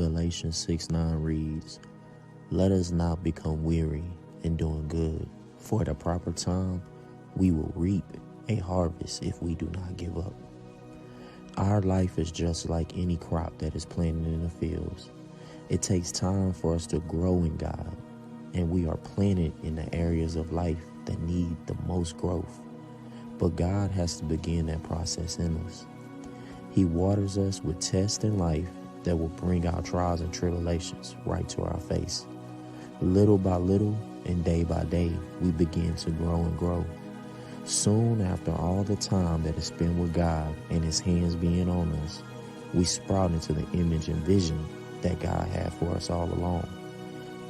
Galatians 6:9 reads, "Let us not become weary in doing good, for at the proper time we will reap a harvest if we do not give up." Our life is just like any crop that is planted in the fields. It takes time for us to grow in God, and we are planted in the areas of life that need the most growth. But God has to begin that process in us. He waters us with tests in life that will bring our trials and tribulations right to our face. Little by little and day by day, we begin to grow and grow. Soon after all the time that is spent with God and His hands being on us, we sprout into the image and vision that God had for us all along.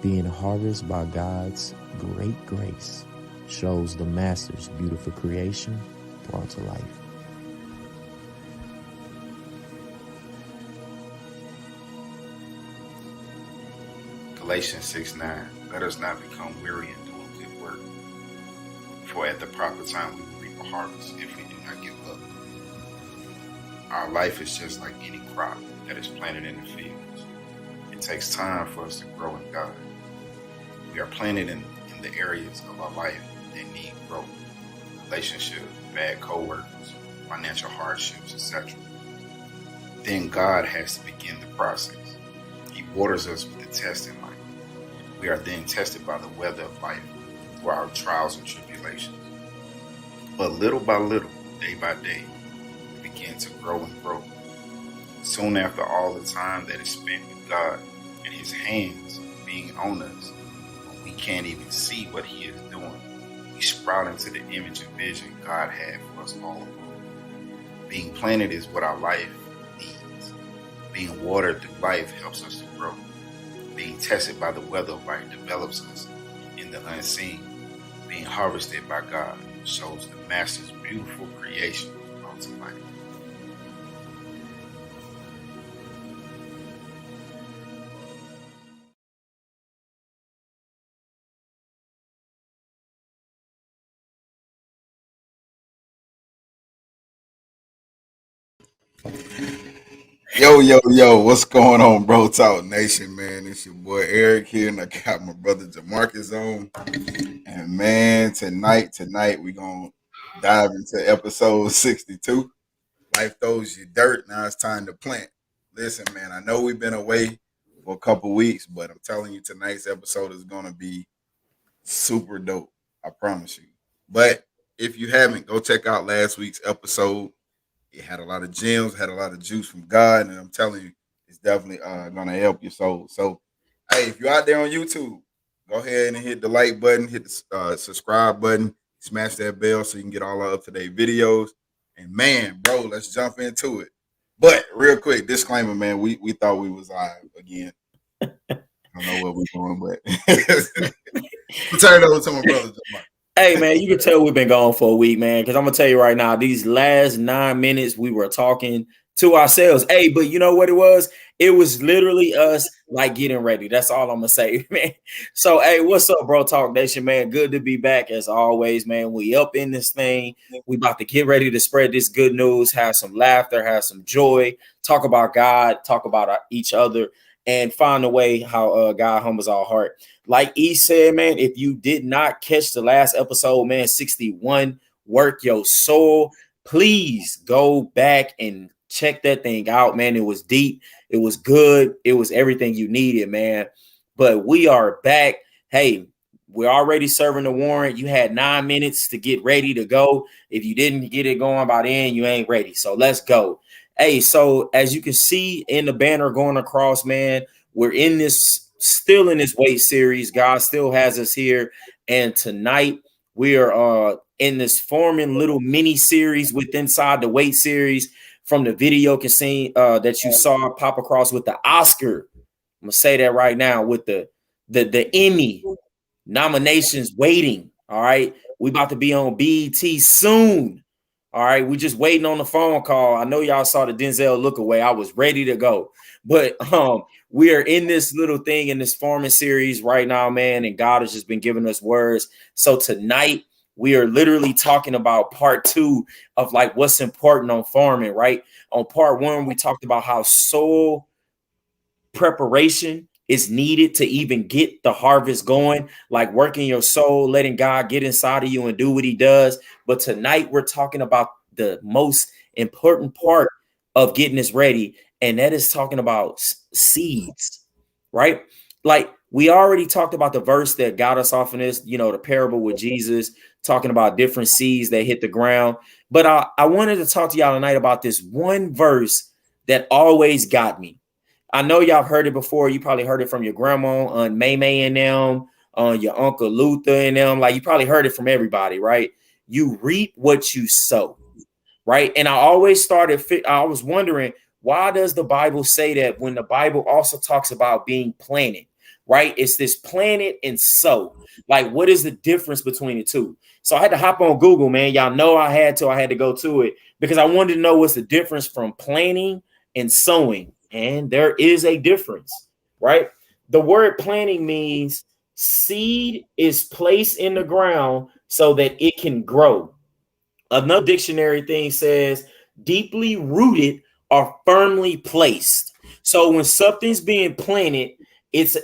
Being harvested by God's great grace shows the Master's beautiful creation brought to life. Galatians 6:9, let us not become weary in doing good work, for at the proper time we will reap a harvest if we do not give up. Our life is just like any crop that is planted in the fields. It takes time for us to grow in God. We are planted in the areas of our life that need growth: relationships, bad co-workers, financial hardships, etc. Then God has to begin the process. He waters us with the test in life. We are then tested by the weather of life through our trials and tribulations. But little by little, day by day, we begin to grow and grow. Soon after all the time that is spent with God and His hands being on us, when we can't even see what He is doing, we sprout into the image and vision God had for us all along. Being planted is what our life needs. Being watered through life helps us to grow. Being tested by the weather of life develops us in the unseen. Being harvested by God shows the Master's beautiful creation brought to life. Yo, what's going on, BroTalk Nation, man? It's your boy Eric here, and I got my brother Jamarcus on. And man, tonight we're gonna dive into episode 62. Life throws you dirt, now it's time to plant. Listen, man, I know we've been away for a couple weeks, but I'm telling you, tonight's episode is gonna be super dope. I promise you. But if you haven't, go check out last week's episode. It had a lot of gems, had a lot of juice from God, and I'm telling you, it's definitely gonna help your soul. So, hey, if you're out there on YouTube, go ahead and hit the like button, hit the subscribe button, smash that bell so you can get all our up to date videos. And man, bro, let's jump into it. But real quick, disclaimer, man, we thought we was live again. I don't know what we're doing, but I'll turn it over to my brother. Hey, man, you can tell we've been gone for a week, man, because I'm going to tell you right now, these last 9 minutes, we were talking to ourselves. Hey, but you know what it was? It was literally us, like, getting ready. That's all I'm going to say, man. So, hey, what's up, BroTalk Nation, man? Good to be back, as always, man. We up in this thing. We about to get ready to spread this good news, have some laughter, have some joy, talk about God, talk about each other, and find a way how God humbles our heart. Like E said, man, if you did not catch the last episode, man, 61, Work Your Soul, please go back and check that thing out, man. It was deep. It was good. It was everything you needed, man. But we are back. Hey, we're already serving the warrant. You had 9 minutes to get ready to go. If you didn't get it going by then, you ain't ready. So let's go. Hey, so as you can see in the banner going across, man, we're in this still in this weight series. God still has us here. And tonight we are in this forming little mini series within inside the weight series from the video can see that you saw pop across with the Oscar. I'm gonna say that right now with the Emmy nominations waiting. All right. We about to be on BET soon. All right. We just waiting on the phone call. I know y'all saw the Denzel look away. I was ready to go. But we are in this little thing in this farming series right now, man. And God has just been giving us words. So tonight we are literally talking about part 2 of like what's important on farming, right? On part 1, we talked about how soil preparation is needed to even get the harvest going, like working your soul, letting God get inside of you and do what he does. But tonight we're talking about the most important part of getting this ready, and that is talking about seeds, right? Like we already talked about the verse that got us off in this, the parable with Jesus, talking about different seeds that hit the ground. But I wanted to talk to y'all tonight about this one verse that always got me. I know y'all heard it before. You probably heard it from your grandma, on May May and them, on your Uncle Luther and them. Like you probably heard it from everybody, right? You reap what you sow, right? And I was wondering, why does the Bible say that when the Bible also talks about being planted, right? It's this planted and sow. Like, what is the difference between the two? So I had to hop on Google, man. Y'all know I had to go to it because I wanted to know what's the difference from planting and sowing. And there is a difference, right? The word planting means seed is placed in the ground so that it can grow. Another dictionary thing says deeply rooted or firmly placed. So when something's being planted, it's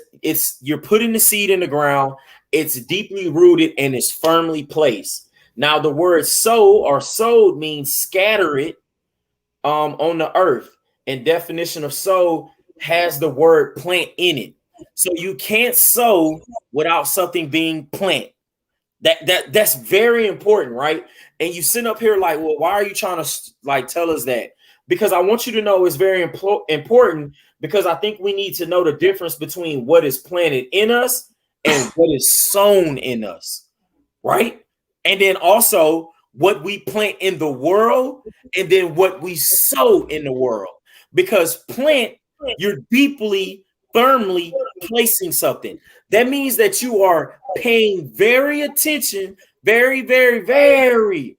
you're putting the seed in the ground, it's deeply rooted and it's firmly placed. Now the word sow or sowed means scatter it on the earth. And definition of sow has the word plant in it. So you can't sow without something being planted. That's very important, right? And you sit up here like, well, why are you trying to like tell us that? Because I want you to know it's very important, because I think we need to know the difference between what is planted in us and what is sown in us, right? And then also what we plant in the world and then what we sow in the world. Because plant, you're deeply, firmly placing something. That means that you are paying very attention, very, very, very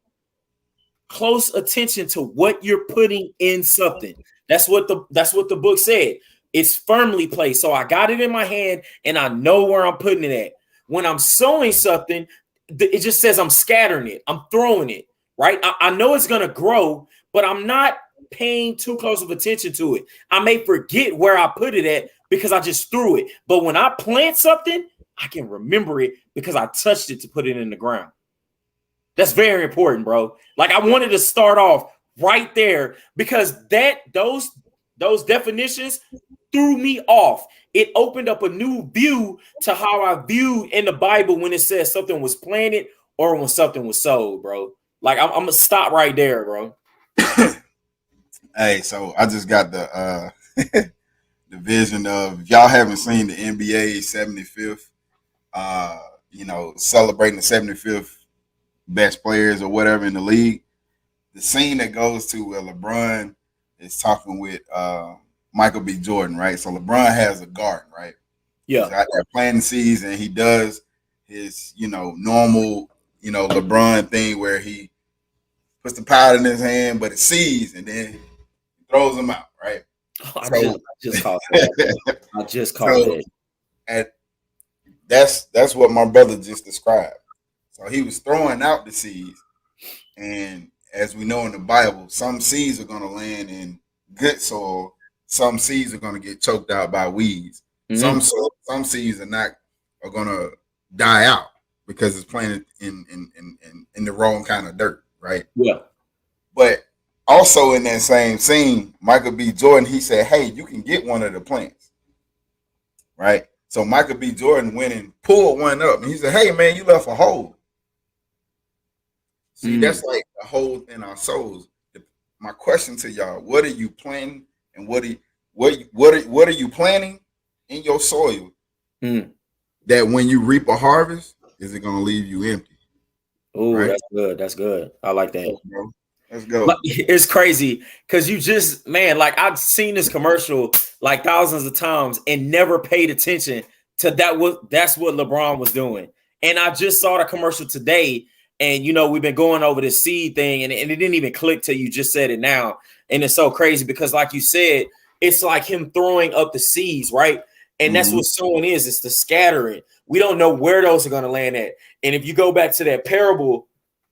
close attention to what you're putting in something. That's what the book said. It's firmly placed. So I got it in my hand and I know where I'm putting it at. When I'm sowing something, it just says I'm scattering it. I'm throwing it, right? I know it's going to grow, but I'm not paying too close of attention to it. I may forget where I put it at because I just threw it. But when I plant something, I can remember it because I touched it to put it in the ground. That's very important, bro. Like I wanted to start off right there because those definitions threw me off. It opened up a new view to how I viewed in the Bible when it says something was planted or when something was sowed, bro. Like I'm gonna stop right there, bro. Hey, so I just got the the vision of, if y'all haven't seen the NBA 75th, celebrating the 75th best players or whatever in the league. The scene that goes to where LeBron is talking with Michael B. Jordan, right? So LeBron has a garden, right? Yeah. He's out there planting seeds, and he does his, normal, LeBron thing where he puts the powder in his hand, but it seeds, and then throws them out, right? I just caught that. I just caught that. And that's what my brother just described. So he was throwing out the seeds, and as we know in the Bible, some seeds are going to land in good soil. Some seeds are going to get choked out by weeds. Mm-hmm. Some seeds are going to die out because it's planted in the wrong kind of dirt, right? Yeah. But also in that same scene, Michael B. Jordan, he said, hey, you can get one of the plants, right? So Michael B. Jordan went and pulled one up, and he said, hey, man, you left a hole. See, that's like a hole in our souls. My question to y'all, what are you planting, and what are you planting in your soil that when you reap a harvest, is it going to leave you empty? Oh, right? That's good. That's good. I like that. Let's go. Like, it's crazy because you just, man, like I've seen this commercial like thousands of times and never paid attention to that. That's what LeBron was doing. And I just saw the commercial today. And, we've been going over this seed thing and it didn't even click till you just said it now. And it's so crazy because, like you said, it's like him throwing up the seeds, right? And that's what sowing is. It's the scattering. We don't know where those are going to land at. And if you go back to that parable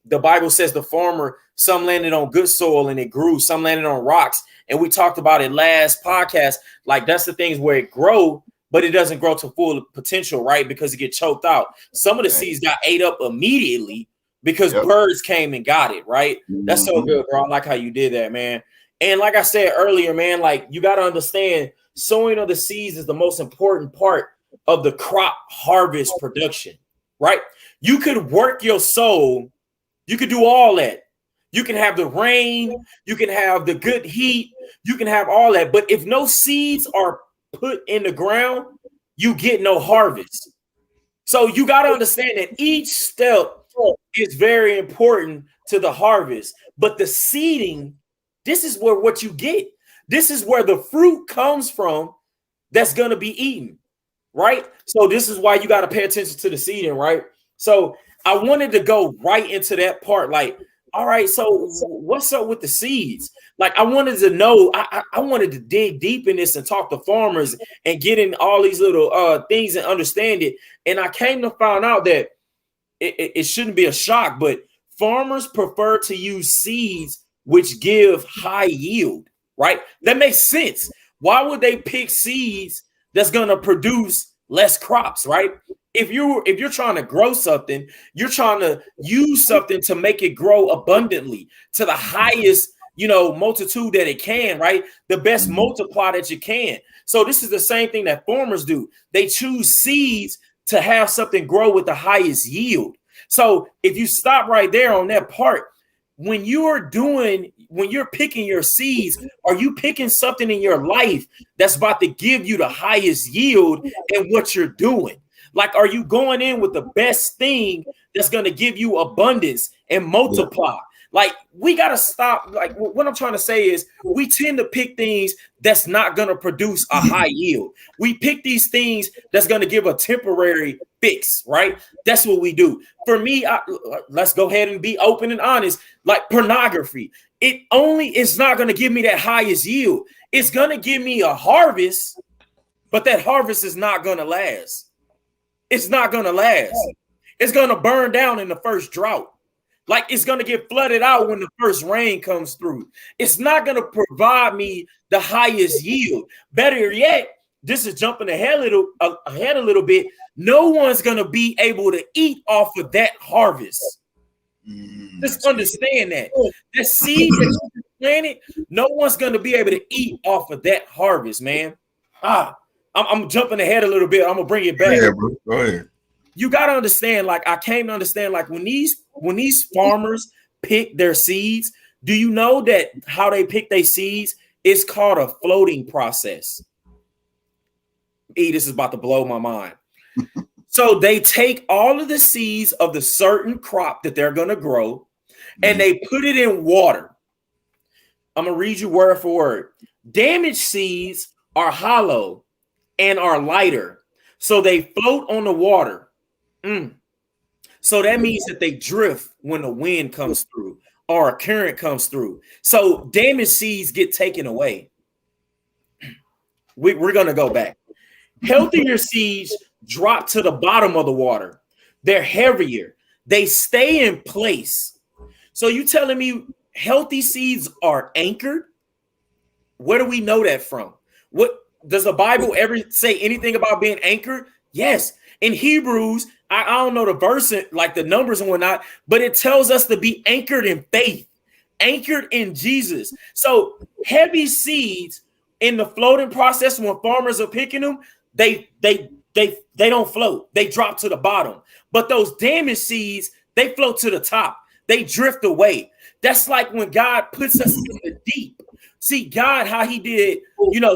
the Bible says the farmer, some landed on good soil and it grew, some landed on rocks. And we talked about it last podcast. Like that's the things where it grow, but it doesn't grow to full potential, right? Because it get choked out. Some of the seeds got ate up immediately because birds came and got it, right? That's so good, bro. I like how you did that, man. And like I said earlier, man, like you got to understand sowing of the seeds is the most important part of the crop harvest production, right? You could work your soul. You could do all that. You can have the rain. You can have the good heat. You can have all that. But if no seeds are put in the ground, you get no harvest. So you got to understand that each step is very important to the harvest. But the seeding, this is where what you get. This is where the fruit comes from that's going to be eaten, right? So this is why you got to pay attention to the seeding, right? So I wanted to go right into that part. Like, all right, so what's up with the seeds? Like, I wanted to know, I wanted to dig deep in this and talk to farmers and get in all these little things and understand it. And I came to find out that it shouldn't be a shock, but farmers prefer to use seeds which give high yield, right? That makes sense. Why would they pick seeds that's going to produce less crops, right? If you're trying to grow something, you're trying to use something to make it grow abundantly to the highest, multitude that it can, right? The best multiply that you can. So this is the same thing that farmers do. They choose seeds to have something grow with the highest yield. So if you stop right there on that part, when you're picking your seeds, are you picking something in your life that's about to give you the highest yield in what you're doing? Like, are you going in with the best thing that's going to give you abundance and multiply? Like, we got to stop. Like, what I'm trying to say is we tend to pick things that's not going to produce a high yield. We pick these things that's going to give a temporary fix, right? That's what we do. For me, let's go ahead and be open and honest. Like pornography, it's not going to give me that highest yield. It's going to give me a harvest, but that harvest is not going to last. It's not going to last. It's going to burn down in the first drought. Like it's going to get flooded out when the first rain comes through. It's not going to provide me the highest yield. Better yet, this is jumping ahead a little bit. No one's going to be able to eat off of that harvest. Just understand that. The seed that you planted, no one's going to be able to eat off of that harvest, man. I'm jumping ahead a little bit. I'm gonna bring it back. Yeah, bro. Go ahead. You gotta understand. Like I came to understand. Like when these farmers pick their seeds, do you know that how they pick their seeds? It's called a floating process. This is about to blow my mind. So they take all of the seeds of the certain crop that they're gonna grow, and they put it in water. I'm gonna read you word for word. Damaged seeds are hollow and are lighter, so they float on the water. So that means that they drift when the wind comes through or a current comes through. So damaged seeds get taken away. We're going to go back. Healthier seeds drop to the bottom of the water. They're heavier. They stay in place. So you telling me healthy seeds are anchored? Where do we know that from? What does the Bible ever say anything about being anchored? Yes. In Hebrews, I don't know the verse, like the numbers and whatnot, but it tells us to be anchored in faith, anchored in Jesus. So heavy seeds in the floating process, when farmers are picking them, they don't float. They drop to the bottom. But those damaged seeds, they float to the top. They drift away. That's like when God puts us in the deep. See, God, how he did,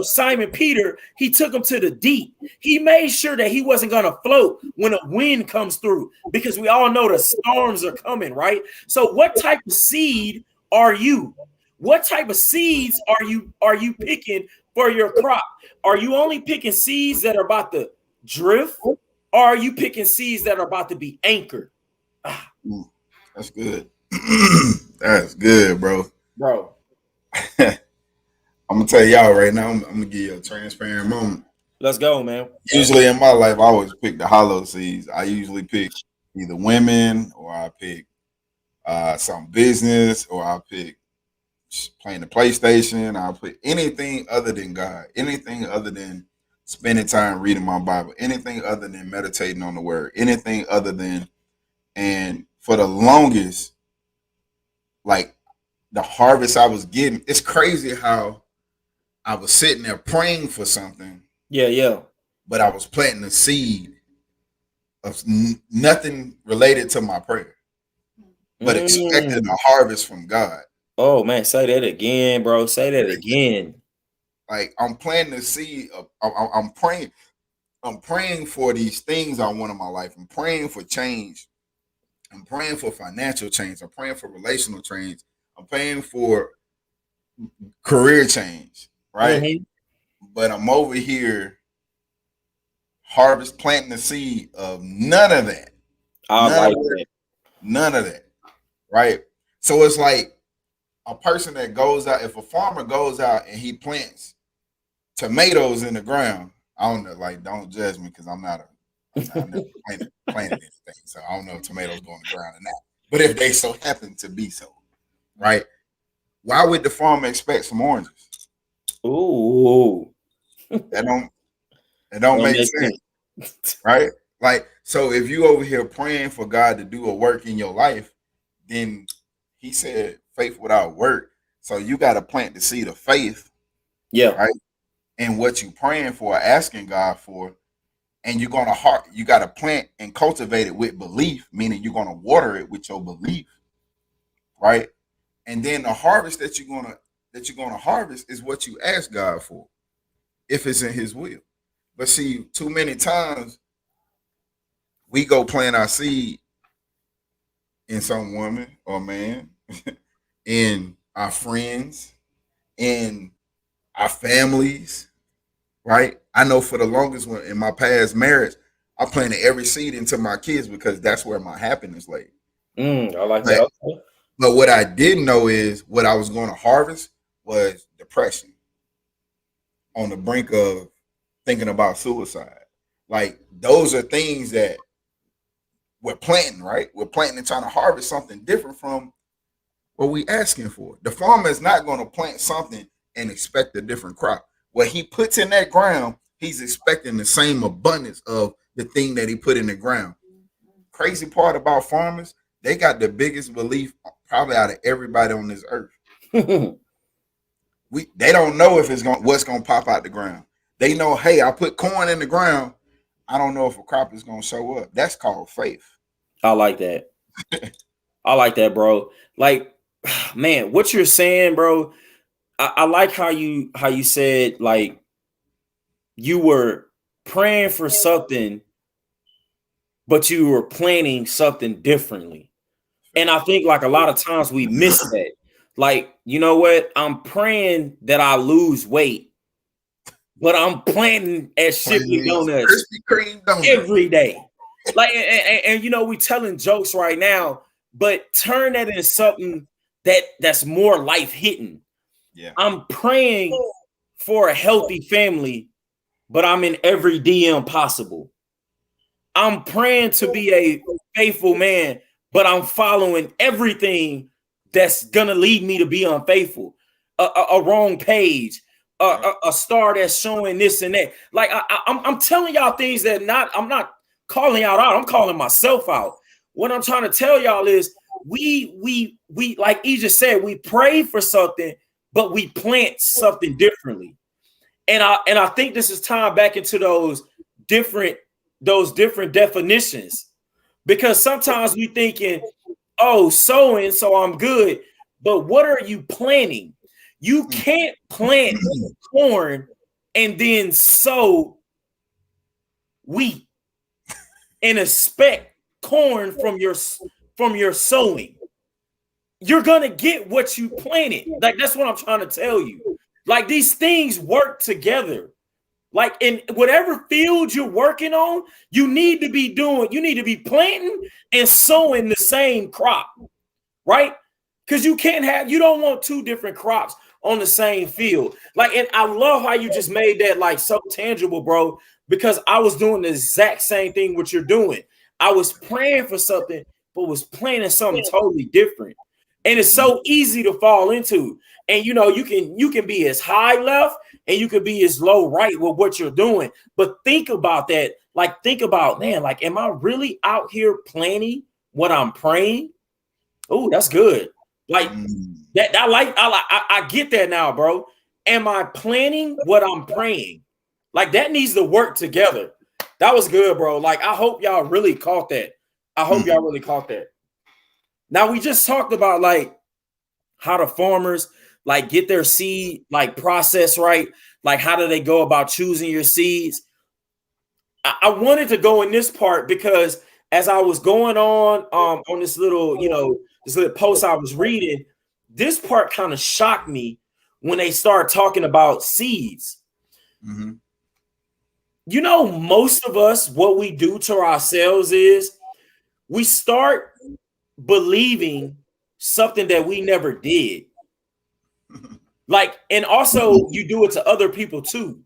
Simon Peter, he took him to the deep. He made sure that he wasn't going to float when a wind comes through, because we all know the storms are coming, right? So what type of seed are you? What type of seeds are you picking for your crop? Are you only picking seeds that are about to drift, or are you picking seeds that are about to be anchored? That's good. That's good, bro. I'm gonna tell y'all right now. I'm gonna give you a transparent moment. Let's go, man. Usually in my life, I always pick the hollow seeds. I usually pick either women or I pick some business, or I'll pick playing the PlayStation. I'll put anything other than God, anything other than spending time reading my Bible, anything other than meditating on the word, anything other than, and for the longest, like the harvest I was getting, it's crazy how I was sitting there praying for something. Yeah. But I was planting a seed of nothing related to my prayer, but expecting a harvest from God. Oh man, say that again, bro. Say that again. Like I'm planting a seed of, I'm praying. I'm praying for these things I want in my life. I'm praying for change. I'm praying for financial change. I'm praying for relational change. I'm praying for career change, right? Mm-hmm. But I'm over here planting the seed of none of that. None of that, right? So it's like a person that goes out, if a farmer goes out and he plants tomatoes in the ground, I don't know, like, don't judge me because I've never planted anything. So I don't know if tomatoes go in the ground or not. But if they so happen to be so, right? Why would the farmer expect some oranges? Ooh. That don't make sense. Right? Like, so if you over here praying for God to do a work in your life, then he said faith without work. So you got to plant the seed of faith. Yeah. Right? And what you praying for, asking God for, and you got to plant and cultivate it with belief, meaning you're going to water it with your belief. Right? And then the harvest that you're going to harvest is what you ask God for, if it's in his will. But see, too many times we go plant our seed in some woman or man, in our friends, in our families, right? I know for the longest one in my past marriage, I planted every seed into my kids because that's where my happiness lay. I like that. Okay. But what I didn't know is what I was going to harvest was depression, on the brink of thinking about suicide. Like, those are things that we're planting, right? We're planting and trying to harvest something different from what we asking for. The farmer is not going to plant something and expect a different crop. What he puts in that ground, he's expecting the same abundance of the thing that he put in the ground. Crazy part about farmers, they got the biggest belief probably out of everybody on this earth. They don't know if what's gonna pop out the ground. They know, hey, I put corn in the ground. I don't know if a crop is gonna show up. That's called faith. I like that. I like that, bro. Like, man, what you're saying, bro. I like how you said, like, you were praying for something, but you were planning something differently. And I think, like, a lot of times we miss that. Like, you know what? I'm praying that I lose weight, but I'm planning at Shipley Donuts every day. Like, and you know, we telling jokes right now, but turn that into something that's more life hitting. Yeah. I'm praying for a healthy family, but I'm in every DM possible. I'm praying to be a faithful man, but I'm following everything that's gonna lead me to be unfaithful. A wrong page, a star that's showing this and that. Like, I'm telling y'all things that I'm not calling y'all out. I'm calling myself out. What I'm trying to tell y'all is we like E just said, we pray for something, but we plant something differently. And I think this is time back into those different definitions, because sometimes we thinking, oh, sowing, so I'm good. But what are you planting? You can't plant corn and then sow wheat and expect corn from your sowing. You're gonna get what you planted. Like, that's what I'm trying to tell you. Like, these things work together. Like, in whatever field you're working on, you need to be planting and sowing the same crop, right? Because you don't want two different crops on the same field. Like, and I love how you just made that like so tangible, bro, because I was doing the exact same thing what you're doing. I was praying for something, but was planning something totally different. And it's so easy to fall into. And you know, you can be as high left and you can be as low right with what you're doing. But think about that. Like, think about, man, like, am I really out here planning what I'm praying? Oh, that's good. Like that. I get that now, bro. Am I planning what I'm praying? Like, that needs to work together. That was good, bro. Like, I hope y'all really caught that. I hope y'all really caught that. Now, we just talked about like how the farmers like get their seed like process right. Like, how do they go about choosing your seeds? I wanted to go in this part because as I was going on this little, you know, this little post I was reading, this part kind of shocked me when they start talking about seeds. Mm-hmm. You know, most of us, what we do to ourselves is we start believing something that we never did. Like, and also you do it to other people too.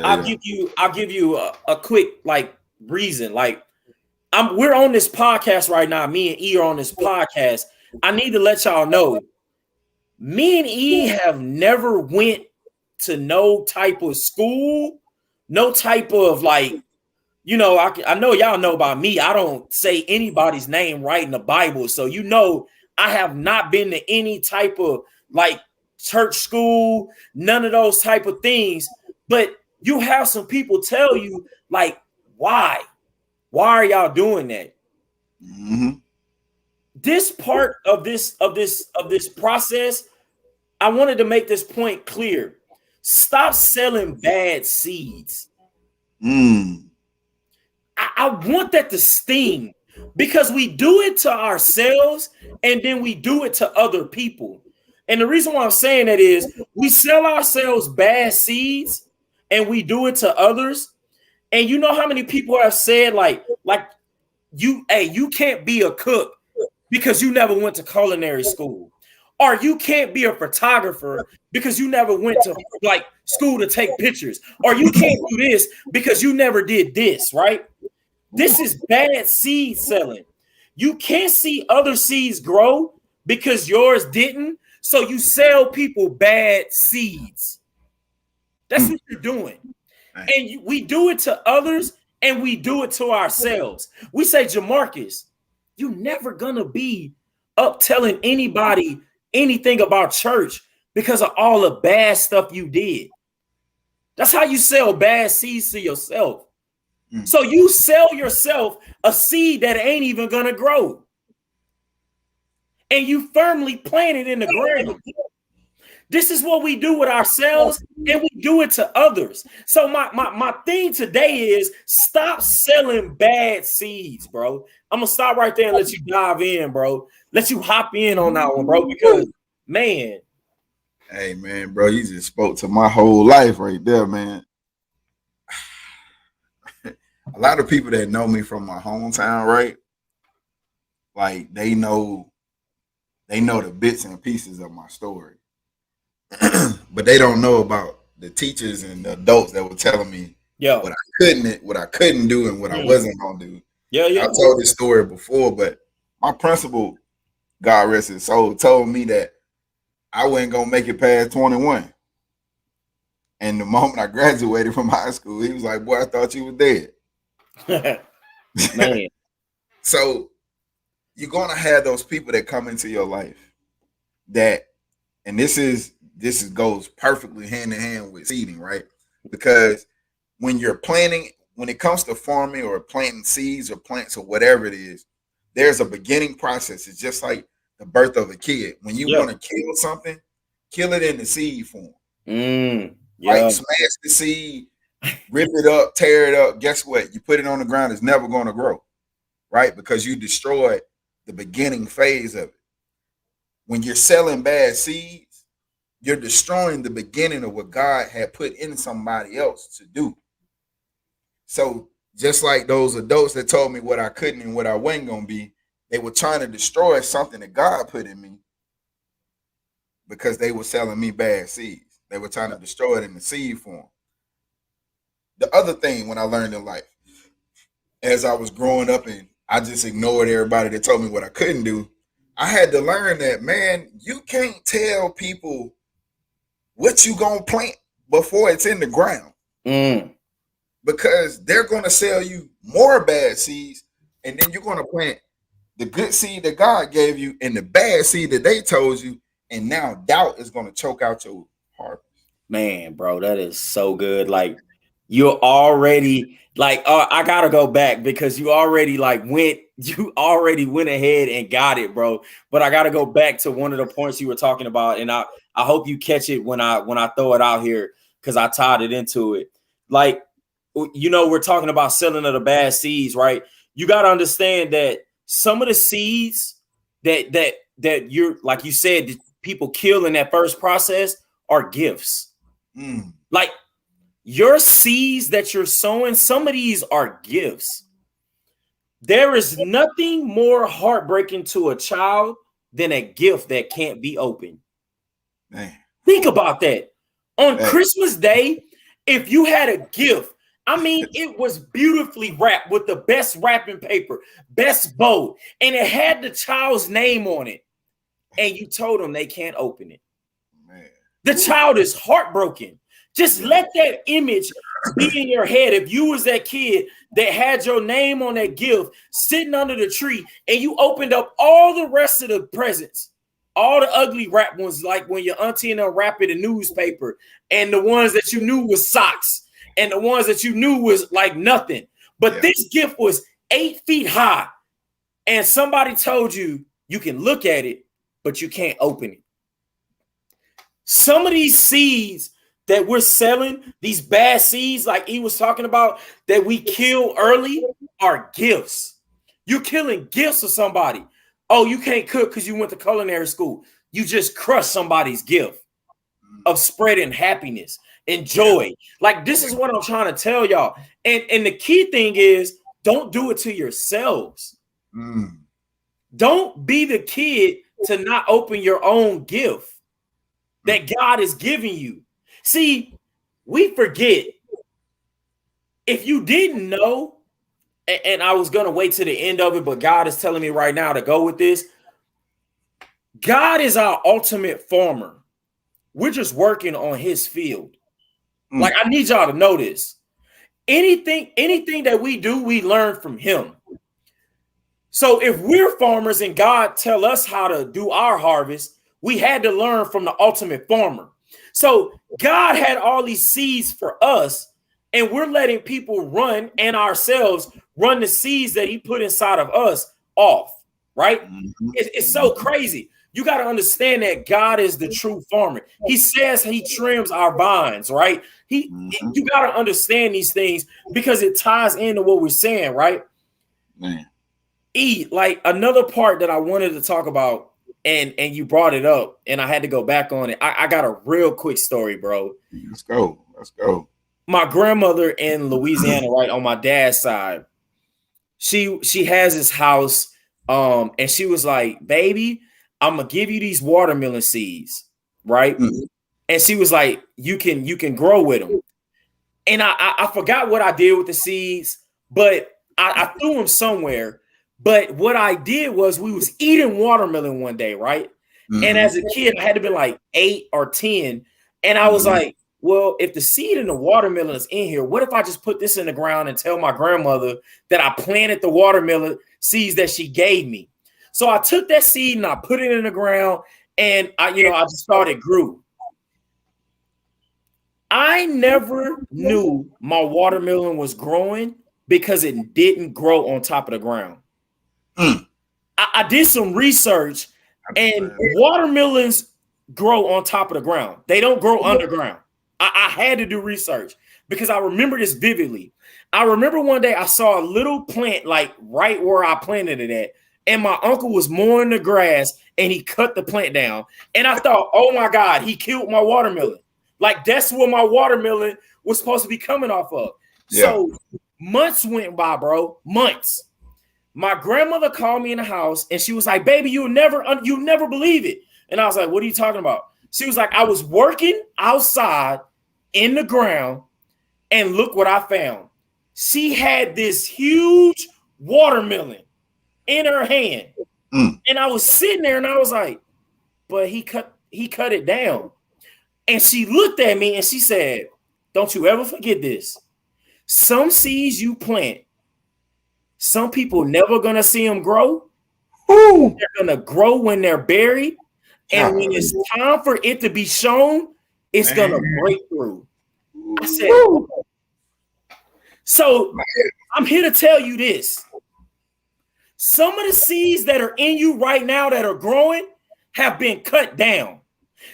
I'll give you a quick like reason. Like, we're on this podcast right now. Me and E are on this podcast. I need to let y'all know, me and E have never went to no type of school, no type of like, you know, I know y'all know about me. I don't say anybody's name right in the Bible. So, you know, I have not been to any type of like church school, none of those type of things. But you have some people tell you like, why are y'all doing that? Mm-hmm. This part of this process, I wanted to make this point clear. Stop selling bad seeds. I want that to sting, because we do it to ourselves and then we do it to other people. And the reason why I'm saying that is we sell ourselves bad seeds and we do it to others. And you know how many people have said like you can't be a cook because you never went to culinary school, or you can't be a photographer because you never went to like school to take pictures, or you can't do this because you never did this, right? This is bad seed selling. You can't see other seeds grow because yours didn't, so you sell people bad seeds. That's what you're doing. And we do it to others and we do it to ourselves. We say, Jamarcus, you're never gonna be up telling anybody anything about church because of all the bad stuff you did. That's how you sell bad seeds to yourself. So you sell yourself a seed that ain't even gonna grow, and you firmly plant it in the ground. This is what we do with ourselves, and we do it to others. So my thing today is stop selling bad seeds, bro. I'm gonna stop right there and let you dive in, bro. Let you hop in on that one, bro, because man. Hey man, bro, you just spoke to my whole life right there, man. A lot of people that know me from my hometown, right? Like they know the bits and pieces of my story. But they don't know about the teachers and the adults that were telling me what I couldn't do and what I wasn't gonna do. I told this story before, but my principal, God rest his soul, told me that I wasn't gonna make it past 21. And the moment I graduated from high school, he was like, "Boy, I thought you were dead." Man. So you're gonna have those people that come into your life that, and this goes perfectly hand in hand with seeding, right? Because when you're planting, when it comes to farming or planting seeds or plants or whatever it is, there's a beginning process. It's just like the birth of a kid. When you want to kill something, kill it in the seed form. Like smash the seed, rip it up, tear it up. Guess what? You put it on the ground, it's never going to grow, right? Because you destroyed the beginning phase of it. When you're selling bad seeds, you're destroying the beginning of what God had put in somebody else to do. So just like those adults that told me what I couldn't and what I wasn't going to be, they were trying to destroy something that God put in me because they were selling me bad seeds. They were trying to destroy it in the seed form. The other thing when I learned in life, as I was growing up and I just ignored everybody that told me what I couldn't do. I had to learn that, man, you can't tell people what you gonna plant before it's in the ground. Because they're gonna sell you more bad seeds, and then you're gonna plant the good seed that God gave you and the bad seed that they told you, and now doubt is gonna choke out your harvest. Man, bro, that is so good. Like, you're already like, I gotta go back because you already went ahead and got it, bro. But I gotta go back to one of the points you were talking about, and I hope you catch it when I throw it out here, because I tied it into it. Like, we're talking about selling of the bad seeds, right? You got to understand that some of the seeds that you're, like you said, that people kill in that first process are gifts. Like, your seeds that you're sowing, some of these are gifts. There is nothing more heartbreaking to a child than a gift that can't be opened. Man. Think about that. On Christmas Day, if you had a gift, I mean, it was beautifully wrapped with the best wrapping paper, best bow, and it had the child's name on it, and you told them they can't open it. Man. The child is heartbroken. Just let that image be in your head. If you was that kid that had your name on that gift sitting under the tree, and you opened up all the rest of the presents, all the ugly wrap ones, like when your auntie and them wrap it in newspaper, and the ones that you knew was socks, and the ones that you knew was like nothing. But this gift was 8 feet high, and somebody told you you can look at it, but you can't open it. Some of these seeds that we're selling, these bad seeds, like he was talking about, that we kill early, are gifts. You're killing gifts of somebody. Oh, you can't cook because you went to culinary school. You just crushed somebody's gift of spreading happiness and joy. Like, this is what I'm trying to tell y'all. And the key thing is, don't do it to yourselves. Don't be the kid to not open your own gift that God is giving you. See, we forget. If you didn't know, and I was going to wait to the end of it, but God is telling me right now to go with this. God is our ultimate farmer. We're just working on his field. Like, I need y'all to know this. Anything that we do, we learn from him. So if we're farmers and God tell us how to do our harvest, we had to learn from the ultimate farmer. So God had all these seeds for us, and we're letting people run, and ourselves run the seeds that he put inside of us off, right? It's so crazy. You got to understand that God is the true farmer. He says he trims our vines, right? You got to understand these things because it ties into what we're saying, right? Man. Like, another part that I wanted to talk about, and you brought it up, and I had to go back on it. I got a real quick story, bro. Let's go. My grandmother in Louisiana, right, on my dad's side, she has this house, and she was like, baby, I'm gonna give you these watermelon seeds, right? And she was like, you can grow with them. And I forgot what I did with the seeds, but I threw them somewhere. But what I did was, we was eating watermelon one day, right? And as a kid, I had to be like 8 or 10. And I was like, well, if the seed in the watermelon is in here, what if I just put this in the ground and tell my grandmother that I planted the watermelon seeds that she gave me? So I took that seed and I put it in the ground, and I just started grew. I never knew my watermelon was growing because it didn't grow on top of the ground. I did some research, and watermelons grow on top of the ground. They don't grow underground. I had to do research because I remember this vividly. I remember one day I saw a little plant like right where I planted it at, and my uncle was mowing the grass and he cut the plant down. And I thought, oh my God, he killed my watermelon. Like, that's where my watermelon was supposed to be coming off of. Yeah. So months went by, bro. Months. My grandmother called me in the house and she was like, baby, you'll never believe it. And I was like, what are you talking about? She was like, I was working outside in the ground, and look what I found. She had this huge watermelon in her hand. And I was sitting there and I was like, but he cut it down. And she looked at me and she said, don't you ever forget this. Some seeds you plant, some people never gonna see them grow. Ooh. They're gonna grow when they're buried. And when it's time for it to be shown, it's gonna break through. I said, ooh. So I'm here to tell you this. Some of the seeds that are in you right now that are growing have been cut down.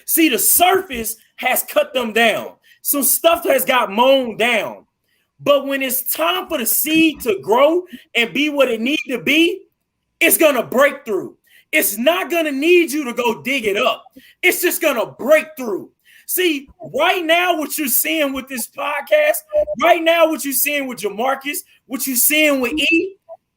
See, the surface has cut them down. Some stuff has got mown down. But when it's time for the seed to grow and be what it needs to be, it's going to break through. It's not going to need you to go dig it up. It's just going to break through. See, right now, what you're seeing with this podcast, right now, what you're seeing with Jamarcus, what you're seeing with E,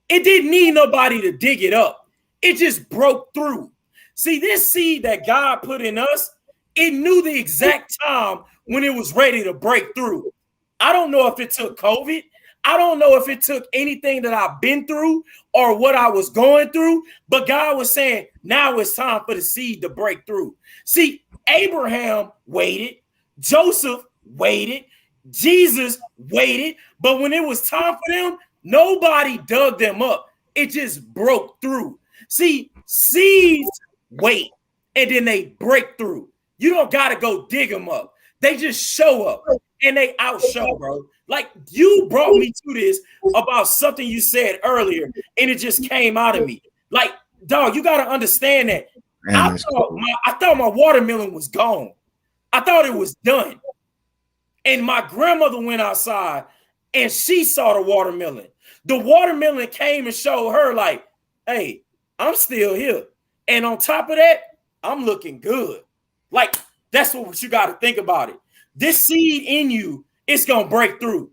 it didn't need nobody to dig it up. It just broke through. See, this seed that God put in us, it knew the exact time when it was ready to break through. I don't know if it took COVID. I don't know if it took anything that I've been through or what I was going through, but God was saying, now it's time for the seed to break through. See, Abraham waited, Joseph waited, Jesus waited, but when it was time for them, nobody dug them up. It just broke through. See, seeds wait, and then they break through. You don't got to go dig them up. They just show up, and they outshow, bro. Like, you brought me to this about something you said earlier, and it just came out of me. Like, dog, you got to understand that. I thought my watermelon was gone. I thought it was done. And my grandmother went outside, and she saw the watermelon. The watermelon came and showed her, like, hey, I'm still here. And on top of that, I'm looking good. Like, that's what you got to think about it. This seed in you, it's going to break through.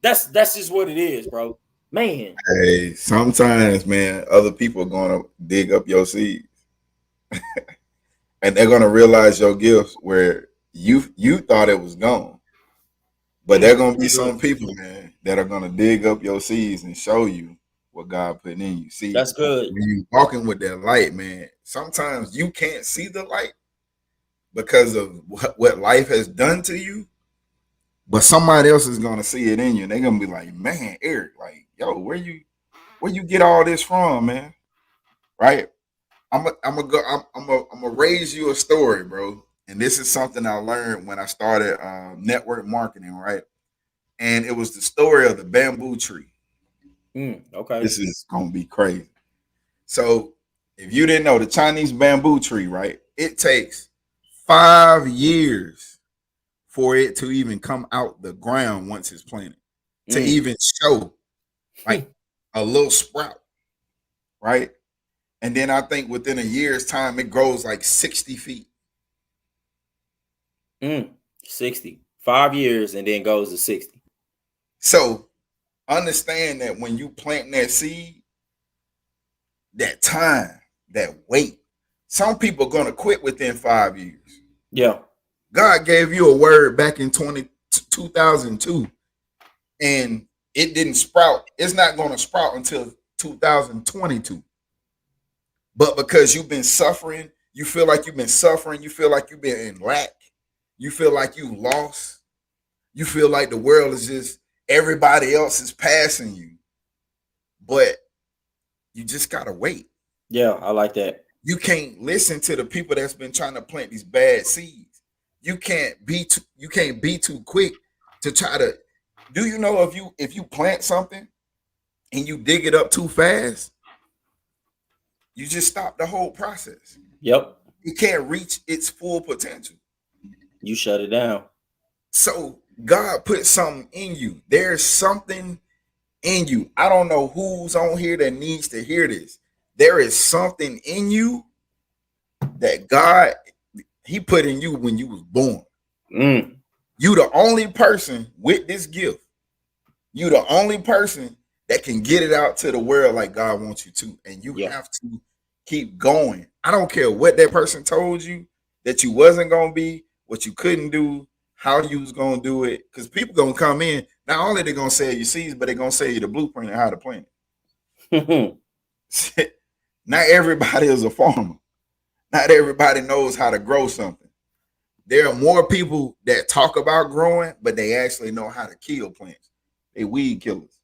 That's just what it is, bro. Man. Hey, sometimes, man, other people are going to dig up your seeds. And they're going to realize your gifts where you thought it was gone. But there are going to be some people, man, that are going to dig up your seeds and show you what God put in you. See, that's good. When you're walking with that light, man, sometimes you can't see the light because of what life has done to you. But somebody else is going to see it in you. And they're going to be like, man, Eric, like, yo, where you get all this from, man? Right? I'm gonna raise you a story, bro. And this is something I learned when I started network marketing, right? And it was the story of the bamboo tree. Okay. This is gonna be crazy. So if you didn't know, the Chinese bamboo tree, right? It takes 5 years for it to even come out the ground once it's planted, to even show like a little sprout, right? And then I think within a year's time, it grows like 60 feet. 60. 5 years and then goes to 60. So understand that when you plant that seed, that time, that wait, some people are going to quit within 5 years. Yeah. God gave you a word back in 2002 and it didn't sprout. It's not going to sprout until 2022. But because you've been suffering, you feel like you've been suffering, you feel like you've been in lack, you feel like you lost, you feel like the world is just, everybody else is passing you. But you just got to wait. Yeah, I like that. You can't listen to the people that's been trying to plant these bad seeds. You can't be too quick to try to, do you know if you plant something and you dig it up too fast, you just stop the whole process. Yep. It can't reach its full potential. You shut it down. So God put something in you. There's something in you. I don't know who's on here that needs to hear this. There is something in you that God, he put in you when you was born. You the only person with this gift. You the only person that can get it out to the world like God wants you to. And you have to keep going. I don't care what that person told you that you wasn't going to be, what you couldn't do, how you was going to do it. Because people going to come in. Not only they going to sell you seeds, but they're going to sell you the blueprint and how to plant it. Not everybody is a farmer. Not everybody knows how to grow something. There are more people that talk about growing, but they actually know how to kill plants. They weed killers.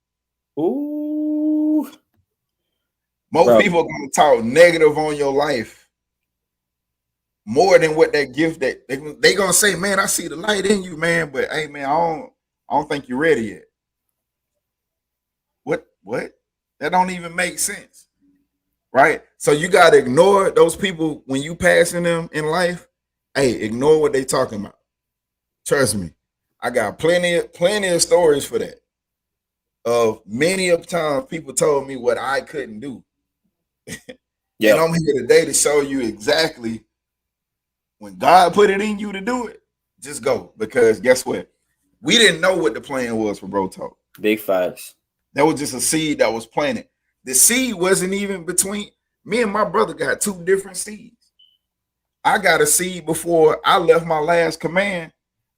Ooh. Most people are going to talk negative on your life more than what that gift that they going to say, man, I see the light in you, man, but hey, man, I don't think you're ready yet. What? That don't even make sense. Right? So you got to ignore those people when you passing them in life. Hey, ignore what they talking about. Trust me. I got plenty of stories for that. Of many of times people told me what I couldn't do. Yeah. And I'm here today to show you exactly when God put it in you to do it, just go. Because guess what? We didn't know what the plan was for BroTalk. Big facts. That was just a seed that was planted. The seed wasn't even between me and my brother got two different seeds. I got a seed before I left my last command,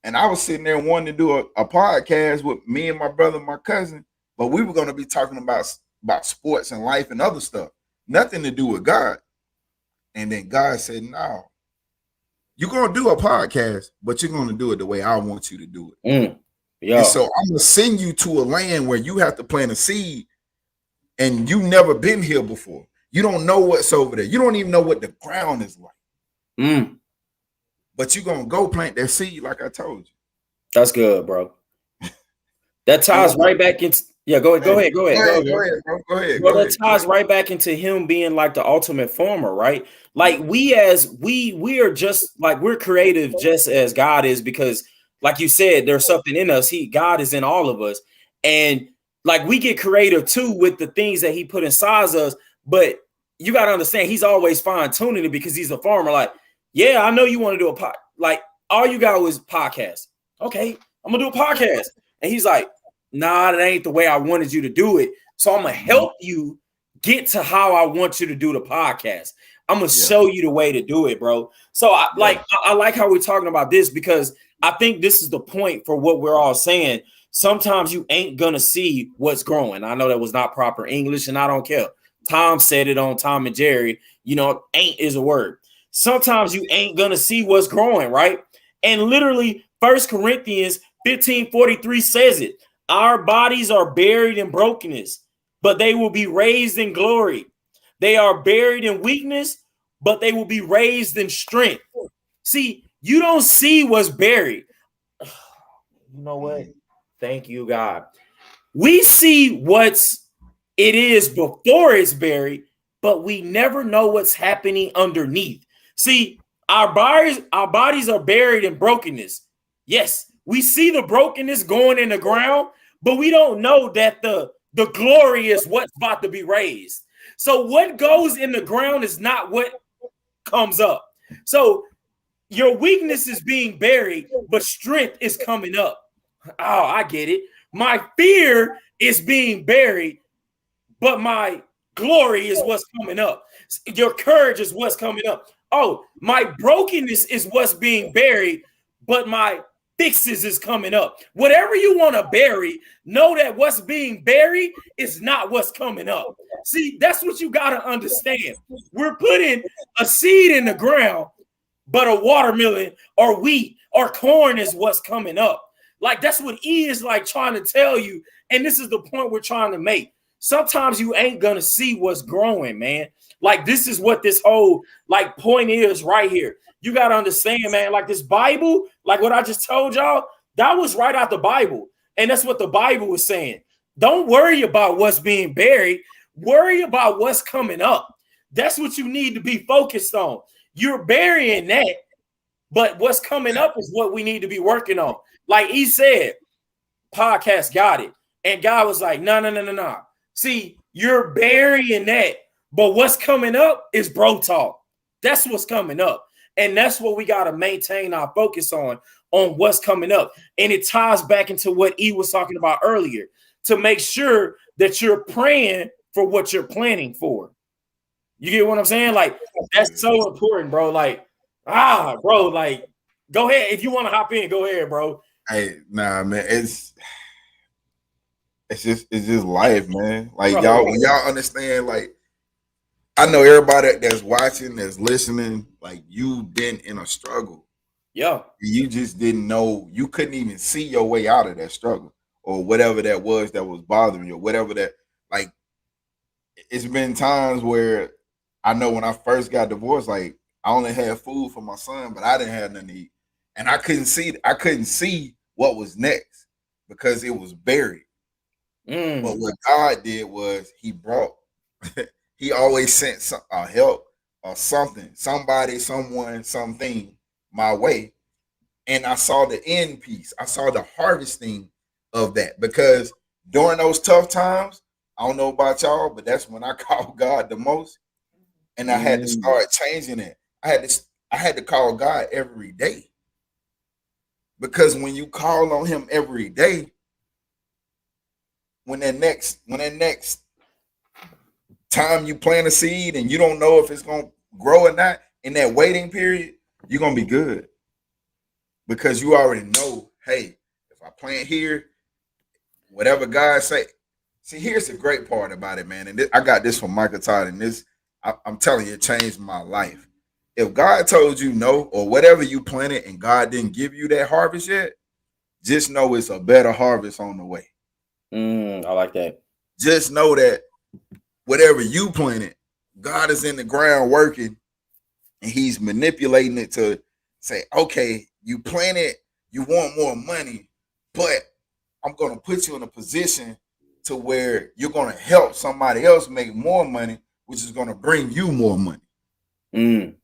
and I was sitting there wanting to do a podcast with me and my brother and my cousin, but we were going to be talking about sports and life and other stuff. Nothing to do with God. And then God said, no, you're going to do a podcast, but you're going to do it the way I want you to do it. Yeah. And so I'm going to send you to a land where you have to plant a seed, and you never been here before. You don't know what's over there. You don't even know what the ground is like. But you're going to go plant that seed like I told you. That's good, bro. That ties right back into Go ahead. Bro. That ties right back into him being like the ultimate farmer, right? Like we are just like we're creative just as God is, because like you said, there's something in us. God is in all of us. And like we get creative too with the things that he put inside us, but you got to understand he's always fine-tuning it because he's a farmer. Like, yeah, I know you want to do a pod. Like all you got was podcast. Okay, I'm gonna do a podcast. And he's like, nah, that ain't the way I wanted you to do it. So I'm going to help you get to how I want you to do the podcast. I'm going to show you the way to do it, bro. So I like how we're talking about this, because I think this is the point for what we're all saying. Sometimes you ain't going to see what's growing. I know that was not proper English, and I don't care. Tom said it on Tom and Jerry. You know, ain't is a word. Sometimes you ain't going to see what's growing, right? And literally 1 Corinthians 15:43 says it. Our bodies are buried in brokenness, but they will be raised in glory. They are buried in weakness, but they will be raised in strength. See, you don't see what's buried. You know what? Thank you, God. We see it is before it's buried, but we never know what's happening underneath. See, our bodies are buried in brokenness. Yes, we see the brokenness going in the ground, but we don't know that the glory is what's about to be raised. So what goes in the ground is not what comes up. So your weakness is being buried, but strength is coming up. Oh, I get it. My fear is being buried, but my glory is what's coming up. Your courage is what's coming up. Oh, my brokenness is what's being buried, but my fixes is coming up. Whatever you want to bury, know that what's being buried is not what's coming up. See, that's what you got to understand. We're putting a seed in the ground, but a watermelon or wheat or corn is what's coming up. Like that's what E is like trying to tell you. And this is the point we're trying to make. Sometimes you ain't going to see what's growing, man. Like this is what this whole like point is right here. You got to understand, man, like this Bible, like what I just told y'all, that was right out the Bible. And that's what the Bible was saying. Don't worry about what's being buried. Worry about what's coming up. That's what you need to be focused on. You're burying that, but what's coming up is what we need to be working on. Like he said, podcast got it. And God was like, no. See, you're burying that, but what's coming up is BroTalk. That's what's coming up. And that's what we got to maintain our focus on what's coming up. And it ties back into what E was talking about earlier, to make sure that you're praying for what you're planning for. You get what I'm saying? Like, that's so important, bro. Like, bro, like, go ahead. If you want to hop in, go ahead, bro. Hey, nah, man. It's just life, man. Like, bro, when y'all understand, like, I know everybody that's watching, that's listening, like you've been in a struggle. Yeah. You just didn't know, you couldn't even see your way out of that struggle or whatever that was bothering you, whatever that, like, it's been times where I know when I first got divorced, like I only had food for my son, but I didn't have nothing to eat. And I couldn't see what was next because it was buried. But what God did was he brought, he always sent help or something, somebody, someone, something my way. And I saw the end piece. I saw the harvesting of that because during those tough times, I don't know about y'all, but that's when I called God the most. And I had to start changing it. I had to call God every day. Because when you call on him every day, when that next time you plant a seed and you don't know if it's gonna grow or not, in that waiting period, you're gonna be good. Because you already know, hey, if I plant here, whatever God say. See, here's the great part about it, man. And I got this from Michael Todd, and this, I'm telling you, it changed my life. If God told you no, or whatever you planted and God didn't give you that harvest yet, just know it's a better harvest on the way. I like that. Just know that whatever you planted, God is in the ground working, and he's manipulating it to say, okay, you planted, you want more money, but I'm going to put you in a position to where you're going to help somebody else make more money, which is going to bring you more money.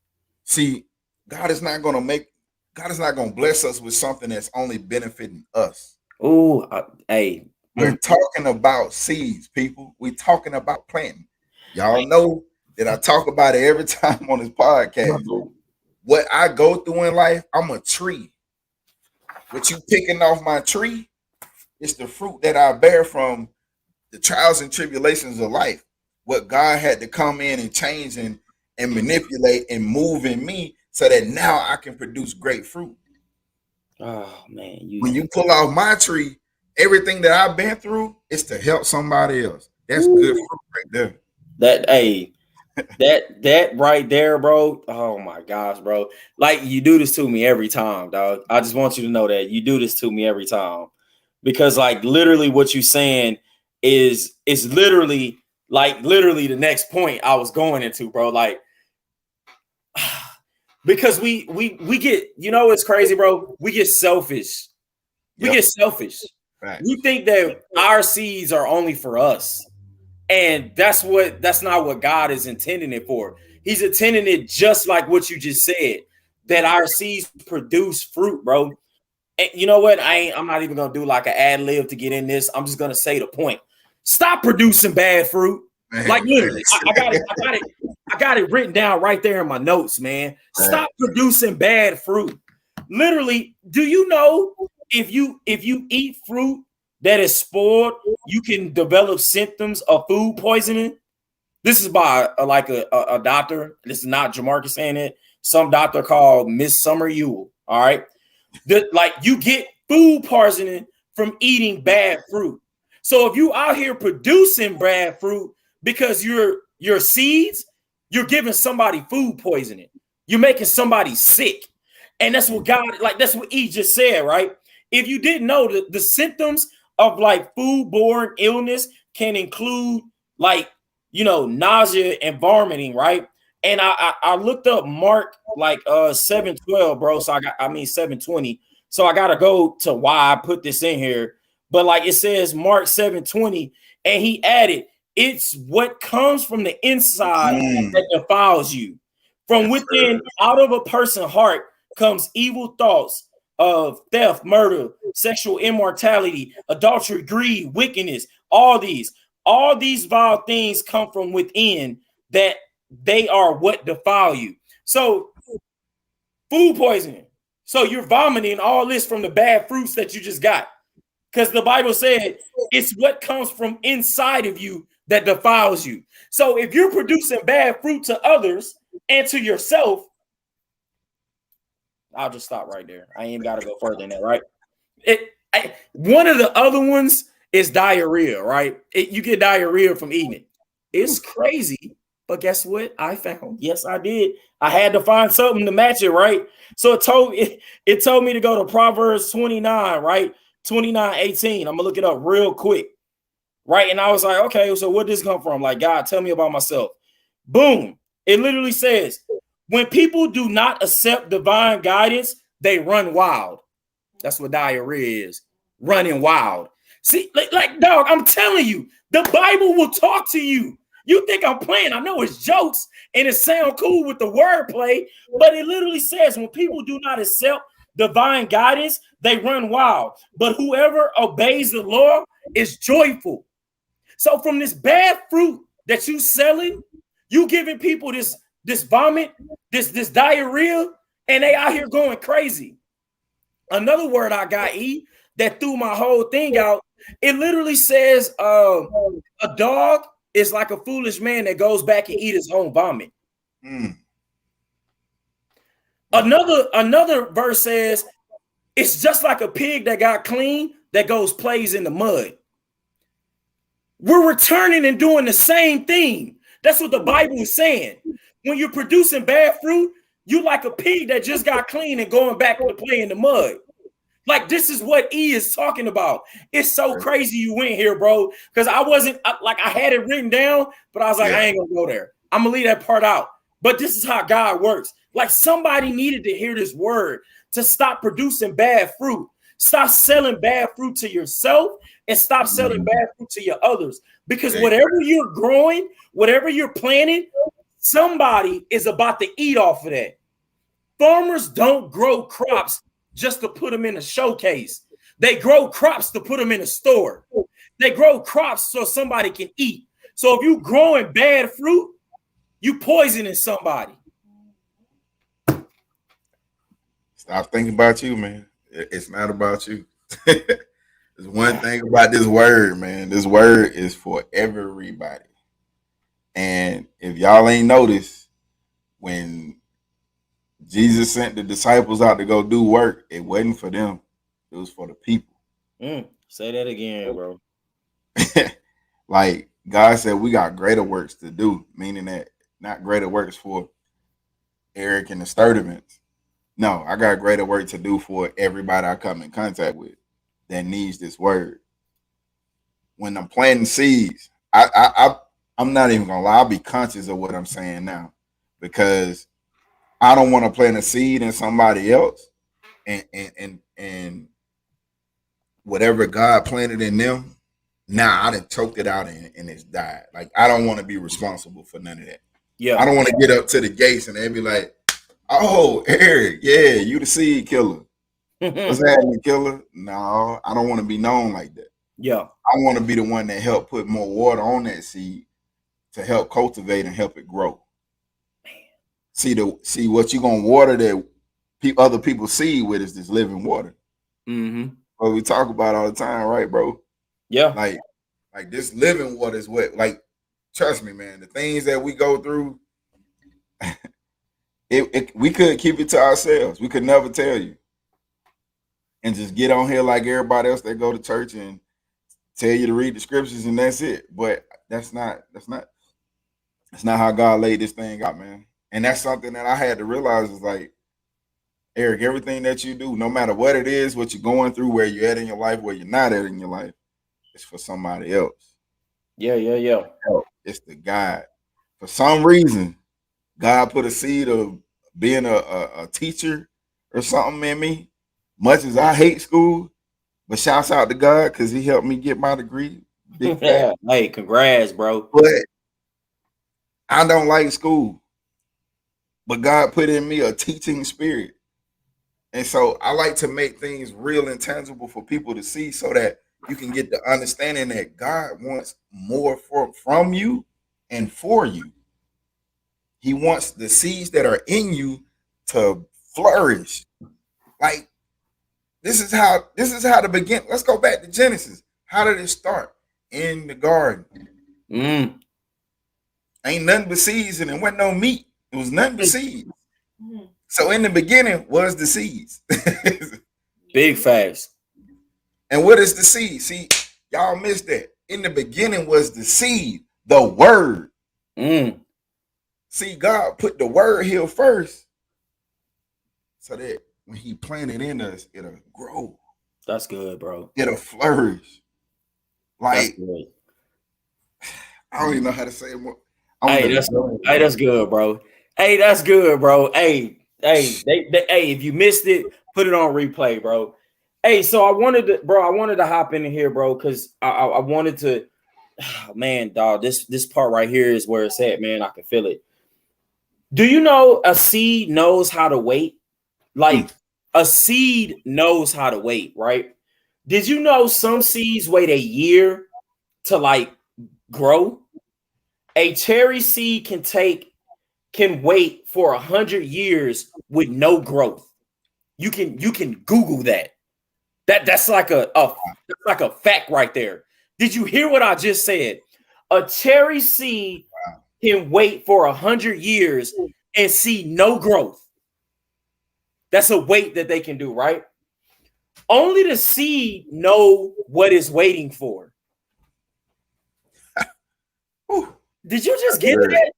See, God is not going to bless us with something that's only benefiting us. Hey. We're talking about seeds, people. We're talking about planting. Y'all know that I talk about it every time on this podcast. What I go through in life, I'm a tree. What you picking off my tree, it's the fruit that I bear from the trials and tribulations of life. What God had to come in and change and manipulate and move in me so that now I can produce great fruit. Oh man, when you pull off my tree, everything that I've been through is to help somebody else. That's good fruit right there. That right there, bro. Oh my gosh, bro. Like, you do this to me every time, dog. I just want you to know that you do this to me every time. Because like literally what you're saying is literally the next point I was going into, bro. Like, because we get, you know, it's crazy, bro. We get selfish. We get selfish. Right. We think that our seeds are only for us. And that's not what God is intending it for. He's intending it just like what you just said, that our seeds produce fruit, bro. And you know what? I'm not even gonna do like an ad lib to get in this. I'm just gonna say the point. Stop producing bad fruit. Like literally, I got it written down right there in my notes, man. Stop producing bad fruit. Literally, do you know if you eat fruit that is spoiled, you can develop symptoms of food poisoning? This is by a doctor. This is not Jamarcus saying it. Some doctor called Miss Summer Ewell. All right. You get food poisoning from eating bad fruit. So if you out here producing bad fruit because your seeds, you're giving somebody food poisoning. You're making somebody sick. And that's what that's what E just said, right? If you didn't know, the symptoms of like foodborne illness can include nausea and vomiting, right? And I looked up Mark 7:12, bro. So 7:20. So I gotta go to why I put this in here. But it says Mark 7:20, and he added, it's what comes from the inside that defiles you. From within, out of a person's heart comes evil thoughts of theft, murder, sexual immorality, adultery, greed, wickedness. All these vile things come from within, that they are what defile you. So food poisoning. So you're vomiting all this from the bad fruits that you just got. Because the Bible said it's what comes from inside of you that defiles you. So if you're producing bad fruit to others and to yourself, I'll just stop right there. I ain't got to go further than that, right? One of the other ones is diarrhea, right? You get diarrhea from eating it. It's crazy But guess what? I found. Yes, I did. I had to find something to match it, right? So it told me to go to Proverbs 29, right? 29:18. I'm gonna look it up real quick. Right. And I was like, okay, so where this come from? Like, God, tell me about myself. Boom. It literally says, when people do not accept divine guidance, they run wild. That's what diarrhea is. Running wild. See, like dog, I'm telling you, the Bible will talk to you. You think I'm playing? I know it's jokes and it sounds cool with the wordplay, but it literally says when people do not accept divine guidance, they run wild. But whoever obeys the law is joyful. So from this bad fruit that you selling, you giving people this vomit, this diarrhea, and they out here going crazy. Another word I got, that threw my whole thing out. It literally says a dog is like a foolish man that goes back and eat his own vomit. Another verse says it's just like a pig that got clean that goes plays in the mud. We're returning and doing the same thing. That's what the Bible is saying. When you're producing bad fruit, you like a pig that just got clean and going back to play in the mud. Like, this is what E is talking about. It's so crazy you went here, bro. Because I had it written down, but I was like, I ain't gonna go there. I'm gonna leave that part out. But this is how God works. Like, somebody needed to hear this word to stop producing bad fruit. Stop selling bad fruit to yourself and stop selling bad fruit to your others. Because whatever you're growing, whatever you're planting, somebody is about to eat off of that. Farmers don't grow crops just to put them in a showcase. They grow crops to put them in a store. They grow crops so somebody can eat. So if you growing bad fruit, you poisoning somebody. Stop thinking about you, man. It's not about you. There's one thing about this word, man. This word is for everybody. And if y'all ain't noticed, when Jesus sent the disciples out to go do work, it wasn't for them. It was for the people. Say that again, bro. Like, God said, we got greater works to do, meaning that not greater works for Eric and the Sturdivants. No, I got greater work to do for everybody I come in contact with that needs this word. When I'm planting seeds, I'm not even gonna lie, I'll be conscious of what I'm saying now, because I don't want to plant a seed in somebody else and whatever God planted in them, I done choked it out and it's died. Like, I don't want to be responsible for none of that. Yeah. I don't want to get up to the gates and they be like, oh, Eric, yeah, you the seed killer. What's happening, killer? No, I don't want to be known like that. Yeah. I want to be the one that help put more water on that seed to help cultivate and help it grow. See what you're gonna water that other people seed with is this living water. What we talk about all the time, right, bro? Yeah. Like this living water is what, like, trust me, man, the things that we go through, we could keep it to ourselves. We could never tell you. And just get on here like everybody else that go to church and tell you to read the scriptures and that's it. But that's not how God laid this thing out, man. And that's something that I had to realize is like, Eric, everything that you do, no matter what it is, what you're going through, where you're at in your life, where you're not at in your life, it's for somebody else. Yeah. It's the God. For some reason, God put a seed of being a teacher or something in me. Much as I hate school, but shouts out to God because he helped me get my degree. Yeah. Hey, congrats, bro. But I don't like school. But God put in me a teaching spirit. And so I like to make things real and tangible for people to see so that you can get the understanding that God wants more from you and for you. He wants the seeds that are in you to flourish. Like, this is how to begin. Let's go back to Genesis. How did it start? In the garden. Ain't nothing but seeds and it wasn't no meat. It was nothing but seeds. So in the beginning was the seeds. Big facts. And what is the seed? See, y'all missed that. In the beginning was the seed, the word. See, God put the word here first so that when he planted in us, it'll grow. That's good, bro. It'll flourish. That's Like, good. I don't even know how to say it more. Hey, that's good, bro. Hey, that's good, bro. Hey, if you missed it, put it on replay, bro. Hey, so I wanted to hop in here, bro, because I wanted to, man, dog. This part right here is where it's at, man. I can feel it. Do you know a seed knows how to wait? Like a seed knows how to wait, right? Did you know some seeds wait a year to like grow? A cherry seed can wait for 100 years with no growth. You can Google that. That's like a fact right there. Did you hear what I just said? A cherry seed can wait for 100 years and see no growth. That's a wait that they can do, right? Only the seed know what it's waiting for. Did you just get that?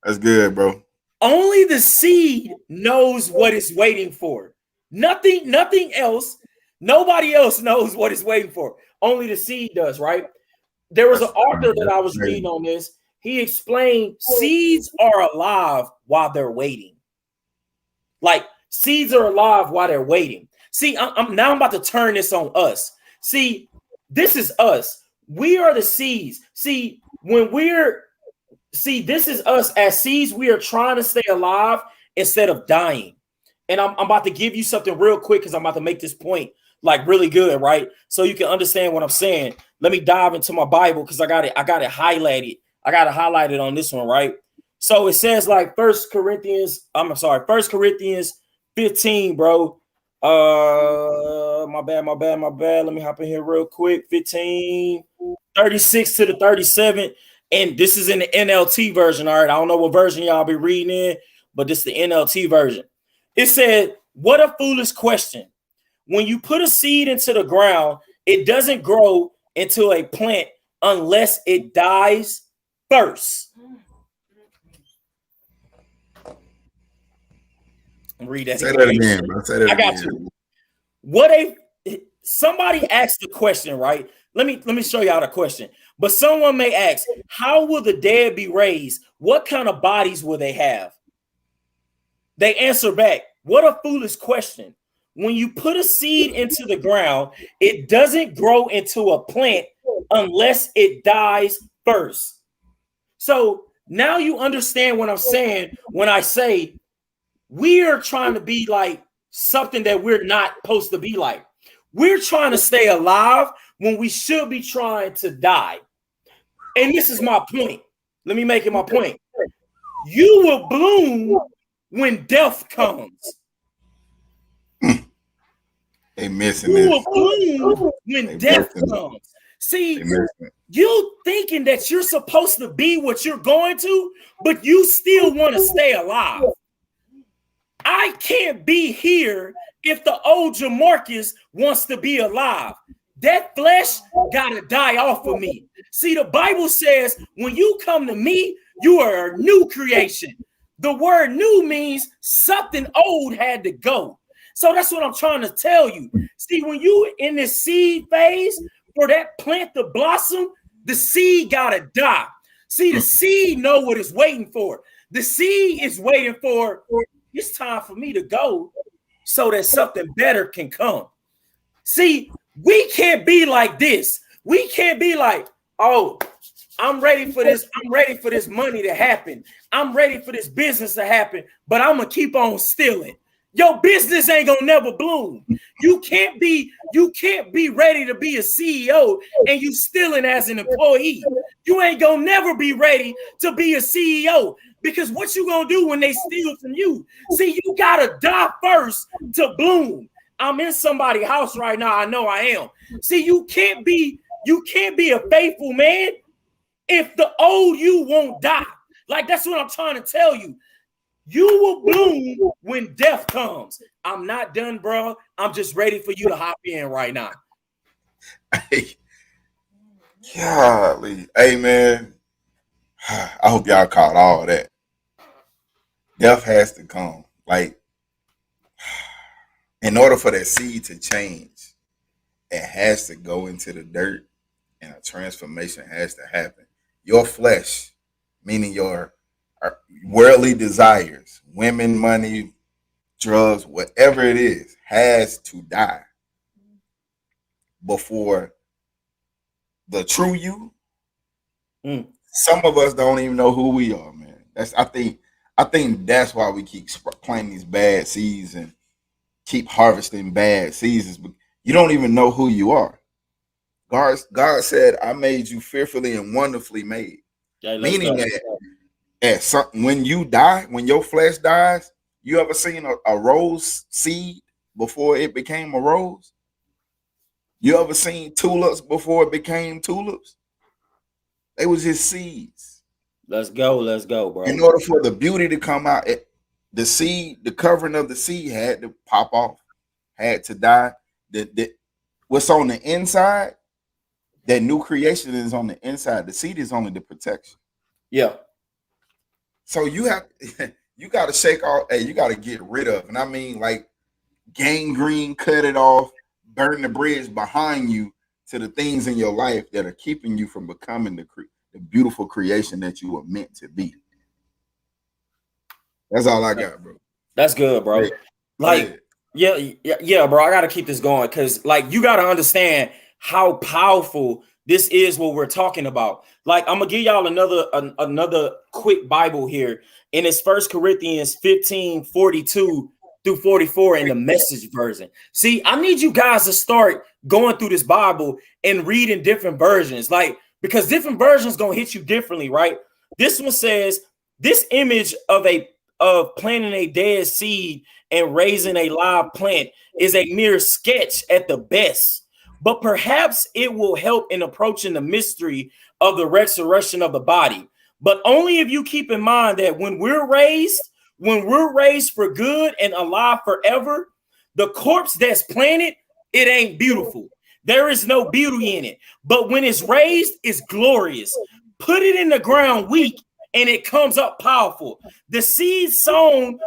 That's good, bro. Only the seed knows what it's waiting for. Nothing else. Nobody else knows what it's waiting for. Only the seed does, right? There was an author that I was reading on this. He explained seeds are alive while they're waiting. Like seeds are alive while they're waiting. See, I'm about to turn this on us. See, this is us. We are the seeds. See, this is us as seeds. We are trying to stay alive instead of dying. And I'm about to give you something real quick because I'm about to make this point like really good, right? So you can understand what I'm saying. Let me dive into my Bible because I got it highlighted. I got it highlighted on this one, right? So it says like 1 Corinthians 15, bro. My bad. Let me hop in here real quick. 15, 36 to the 37. And this is in the NLT version. All right. I don't know what version y'all be reading in, but this is the NLT version. It said, what a foolish question. When you put a seed into the ground, it doesn't grow into a plant unless it dies first. Read that. Say that again, bro. Say that I got you. Somebody asked the question, right? Let me show y'all the question. But someone may ask, how will the dead be raised? What kind of bodies will they have? They answer back, what a foolish question. When you put a seed into the ground, it doesn't grow into a plant unless it dies first. So now you understand what I'm saying when I say we are trying to be like something that we're not supposed to be like. We're trying to stay alive when we should be trying to die. And this is my point. Let me make it my point. You will bloom when death comes. They missing you this. will bloom when death comes. See, you thinking that you're supposed to be what you're going to, but you still want to stay alive. I can't be here if the old Jamarcus wants to be alive. That flesh got to die off of me. See, the Bible says when you come to me, you are a new creation. The word new means something old had to go. So that's what I'm trying to tell you. See, when you in this seed phase, for that plant to blossom, the seed got to die. See, the seed know what it's waiting for. The seed is waiting for, it's time for me to go so that something better can come. See, we can't be like this. We can't be like, oh, I'm ready for this. I'm ready for this money to happen. I'm ready for this business to happen, but I'm going to keep on stealing. Your business ain't going to never bloom. You can't be ready to be a CEO and you stealing as an employee. You ain't going to never be ready to be a CEO because what you going to do when they steal from you? See, you got to die first to bloom. I'm in somebody's house right now. I know I am. See, you can't be a faithful man if the old you won't die. Like, that's what I'm trying to tell you. You will bloom when death comes. I'm not done, bro. I'm just ready for you to hop in right now. Hey, golly. Hey, man. I hope y'all caught all that. Death has to come. Like, in order for that seed to change, it has to go into the dirt and a transformation has to happen. Your flesh, meaning your worldly desires, women, money, drugs, whatever it is, has to die before the true you. Some of us don't even know who we are, man. I think that's why we keep planting these bad seeds and keep harvesting bad seasons. You don't even know who you are. God said, I made you fearfully and wonderfully made. Yeah, meaning that when you die, when your flesh dies, you ever seen a rose seed before it became a rose? You ever seen tulips before it became tulips? They was just seeds. Let's go, bro. In order for the beauty to come out, the seed, the covering of the seed had to pop off, had to die. What's on the inside, that new creation is on the inside. The seed is only the protection. Yeah. So you got to shake off. Hey, you got to get rid of, and I mean like gangrene, cut it off, burn the bridge behind you to the things in your life that are keeping you from becoming the beautiful creation that you were meant to be. That's all I got, bro. That's good, bro. Like, yeah, bro. I got to keep this going because, like, you got to understand how powerful this is. What we're talking about. Like, I'm gonna give y'all another quick Bible here, and it's 1 Corinthians 15:42 through 44 in the Message version. See, I need you guys to start going through this Bible and reading different versions, like, because different versions gonna hit you differently, right? This one says, this image of planting a dead seed and raising a live plant is a mere sketch at the best, but perhaps it will help in approaching the mystery of the resurrection of the body. But only if you keep in mind that when we're raised for good and alive forever, the corpse that's planted, it ain't beautiful. There is no beauty in it. But when it's raised, it's glorious. Put it in the ground weak and it comes up powerful. The seed sown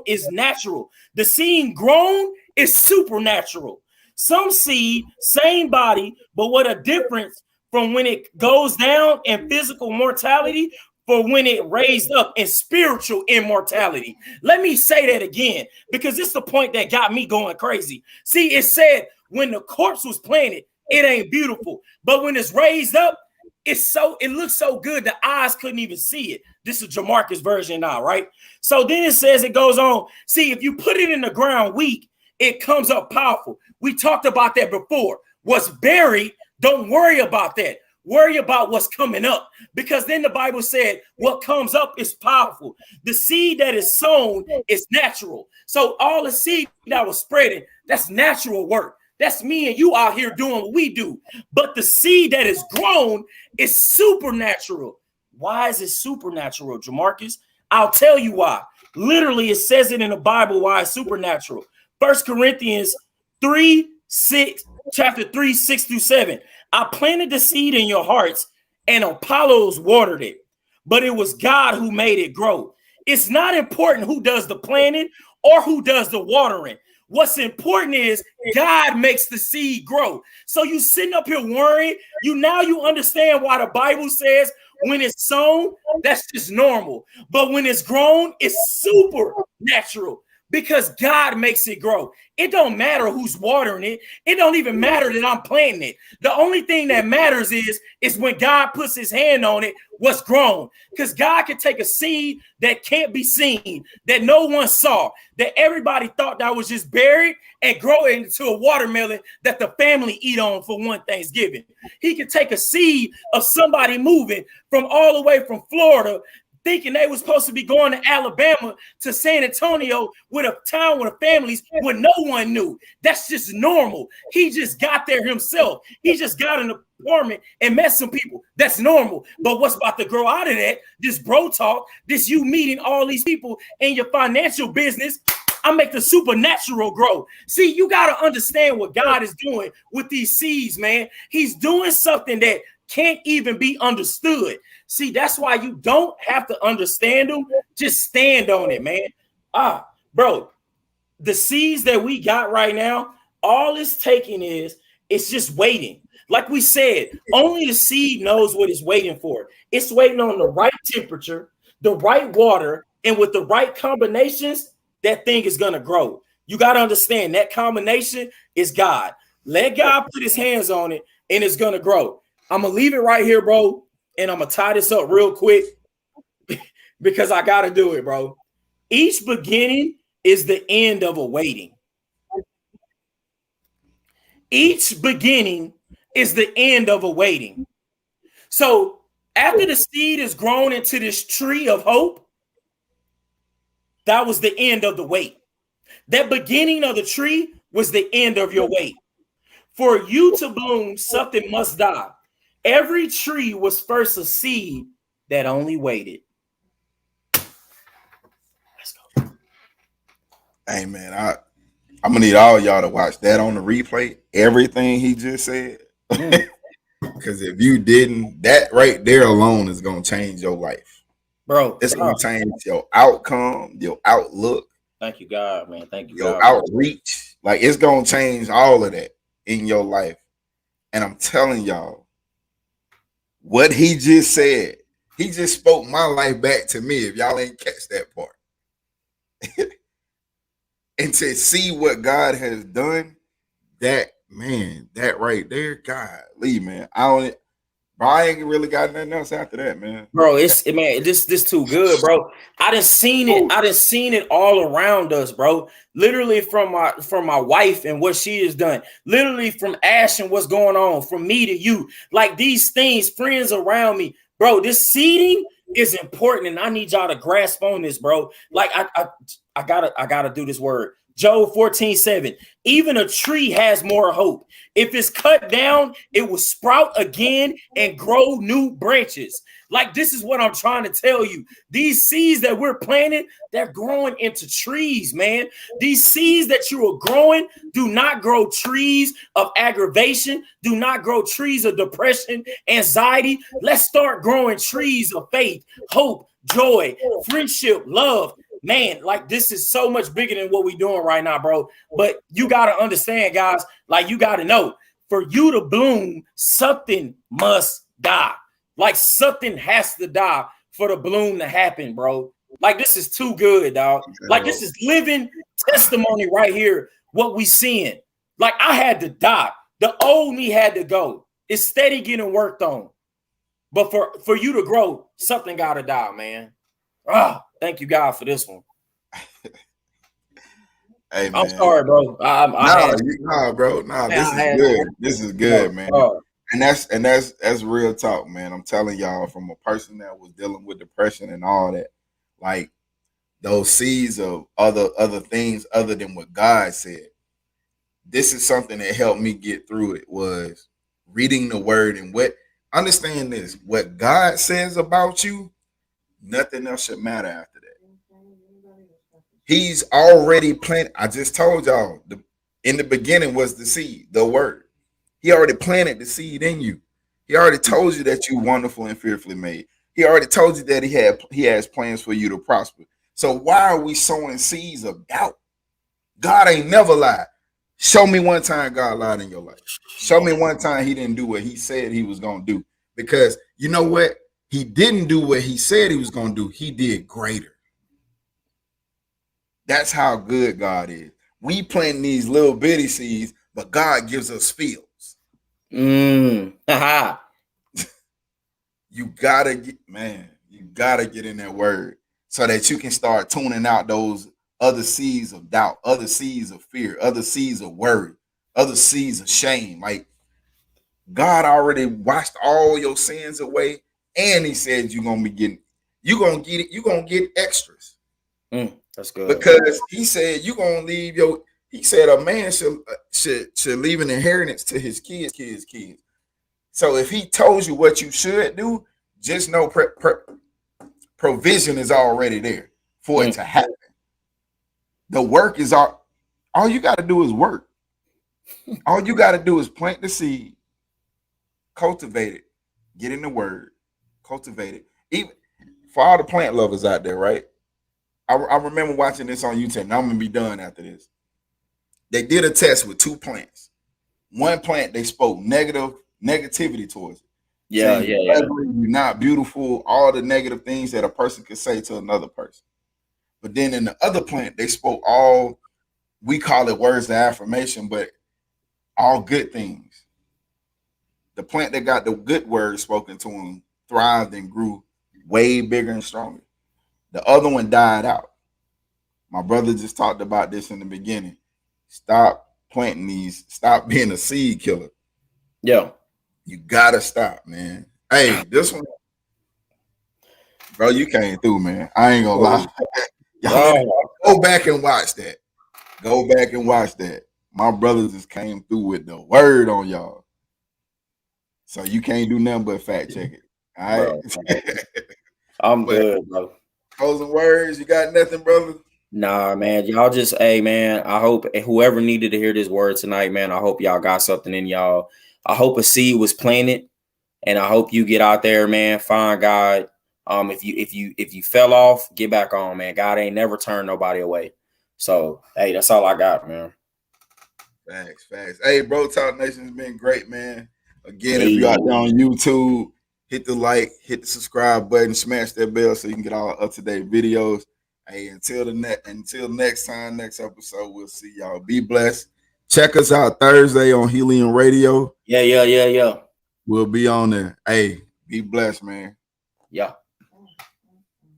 is natural. The seed grown is supernatural. Some seed, same body, but what a difference from when it goes down in physical mortality for when it raised up in spiritual immortality. Let me say that again, because it's the point that got me going crazy. See, it said when the corpse was planted, it ain't beautiful, but when it's raised up, it looks so good the eyes couldn't even see it. This is Jamarcus version now, right? So then it says, it goes on. See, if you put it in the ground weak, it comes up powerful. We talked about that before. What's buried, don't worry about that. Worry about what's coming up, because then the Bible said what comes up is powerful. The seed that is sown is natural. So all the seed that was spreading, that's natural work. That's me and you out here doing what we do. But the seed that is grown is supernatural. Why is it supernatural, Jamarcus? I'll tell you why. Literally, it says it in the Bible why it's supernatural. 1 Corinthians 3:6, chapter 3, 6 through 7. I planted the seed in your hearts, and Apollos watered it, but it was God who made it grow. It's not important who does the planting or who does the watering. What's important is God makes the seed grow. So you sitting up here worrying, you understand why the Bible says when it's sown, that's just normal. But when it's grown, it's supernatural. Because God makes it grow. It don't matter who's watering it. It don't even matter that I'm planting it. The only thing that matters is when God puts his hand on it, what's grown. Because God can take a seed that can't be seen, that no one saw, that everybody thought that was just buried, and grow it into a watermelon that the family eat on for one Thanksgiving. He can take a seed of somebody moving from all the way from Florida, thinking they were supposed to be going to Alabama to San Antonio with a town with families where no one knew. That's just normal. He just got there himself. He just got an apartment and met some people. That's normal. But what's about to grow out of that? This bro talk, this you meeting all these people in your financial business. I make the supernatural grow. See, you got to understand what God is doing with these seeds, man. He's doing something that can't even be understood. See, that's why you don't have to understand them. Just stand on it, man. Bro, the seeds that we got right now, all it's taking it's just waiting. Like we said, only the seed knows what it's waiting for. It's waiting on the right temperature, the right water, and with the right combinations, that thing is going to grow. You got to understand that combination is God. Let God put his hands on it and it's going to grow. I'm going to leave it right here, bro. And I'm going to tie this up real quick because I got to do it, bro. Each beginning is the end of a waiting. Each beginning is the end of a waiting. So after the seed is grown into this tree of hope, that was the end of the wait. That beginning of the tree was the end of your wait. For you to bloom, something must die. Every tree was first a seed that only waited. Let's go. Hey, man, I'm going to need all y'all to watch that on the replay. Everything he just said. Because if you didn't, that right there alone is going to change your life. Bro, it's going to change your outcome, your outlook. Thank you, God, man. Thank you, your God. Outreach. Like, it's going to change all of that in your life. And I'm telling y'all, what he just said, he just spoke my life back to me, if y'all ain't catch that part. And to see what God has done, that, man, that right there, golly, man. I ain't really got nothing else after that, man. Bro, this too good, bro. I done seen it all around us, bro. Literally from my wife and what she has done. Literally from Ash and what's going on, from me to you. Like these things, friends around me, bro. This seeding is important, and I need y'all to grasp on this, bro. Like I gotta do this word. Job 14:7. Even a tree has more hope. If it's cut down, it will sprout again and grow new branches. Like, this is what I'm trying to tell you. These seeds that we're planting, they're growing into trees, man. These seeds that you are growing do not grow trees of aggravation, do not grow trees of depression, anxiety. Let's start growing trees of faith, hope, joy, friendship, love. Man, like, this is so much bigger than what we're doing right now, bro. But you got to understand, guys, like, you got to know, for you to bloom, something must die. Like, something has to die for the bloom to happen, bro. Like, this is too good, dog. Like, this is living testimony right here, what we seeing. Like, I had to die. The old me had to go. It's steady getting worked on. But for you to grow, something got to die, man. Thank you, God, for this one. Hey, man. I'm sorry, bro. Bro. This is good. This is good, man. And that's real talk, man. I'm telling y'all, from a person that was dealing with depression and all that, like, those seeds of other things other than what God said. This is something that helped me get through it, was reading the word. And understand this, what God says about you, nothing else should matter after that. He's already planted. I just told y'all, in the beginning was the seed, the word. He already planted the seed in you. He already told you that you're wonderful and fearfully made. He already told you that he has plans for you to prosper. So why are we sowing seeds of doubt? God ain't never lied. Show me one time God lied in your life. Show me one time he didn't do what he said he was going to do. Because you know what? He didn't do what he said he was going to do. He did greater. That's how good God is. We plant these little bitty seeds, but God gives us fields. You gotta get in that word so that you can start tuning out those other seeds of doubt, other seeds of fear, other seeds of worry, other seeds of shame. Like, God already washed all your sins away, and he said you're gonna get extras. That's good. Because he said you're gonna leave he said a man should leave an inheritance to his kids. So if he told you what you should do, just know provision is already there for it to happen. The work is all you got to do is work. All you got to do is plant the seed, cultivate it, get in the word, cultivate it. Even for all the plant lovers out there, right? I remember watching this on YouTube, and I'm gonna be done after this. They did a test with 2 plants. One plant they spoke negativity towards it. Yeah, Saying you're ugly, you're not beautiful, all the negative things that a person could say to another person. But then in the other plant, they spoke all, we call it words of affirmation, but all good things. The plant that got the good words spoken to him thrived and grew way bigger and stronger. The other one died out. My brother just talked about this in the beginning. Stop planting these, stop being a seed killer. Yeah. You gotta stop, man. Hey, this one, bro, you came through, man. I ain't gonna lie. Y'all go back and watch that. Go back and watch that. My brothers just came through with the word on y'all. So you can't do nothing but fact check it. All right. Bro, I'm good, bro. Closing words, you got nothing, brother? Nah, man. Y'all just, hey, man, I hope whoever needed to hear this word tonight, man, I hope y'all got something in y'all. I hope a seed was planted, and I hope you get out there, man, find God. If you fell off, get back on, man. God ain't never turned nobody away. So, hey, that's all I got, man. Facts. Hey, BroTalk Nation has been great, man. Again, if you're out there on YouTube, hit the like, hit the subscribe button, smash that bell so you can get all up-to-date videos. Hey, until next time, next episode, we'll see y'all. Be blessed. Check us out Thursday on Helium Radio. Yeah. We'll be on there. Hey, be blessed, man. Yeah.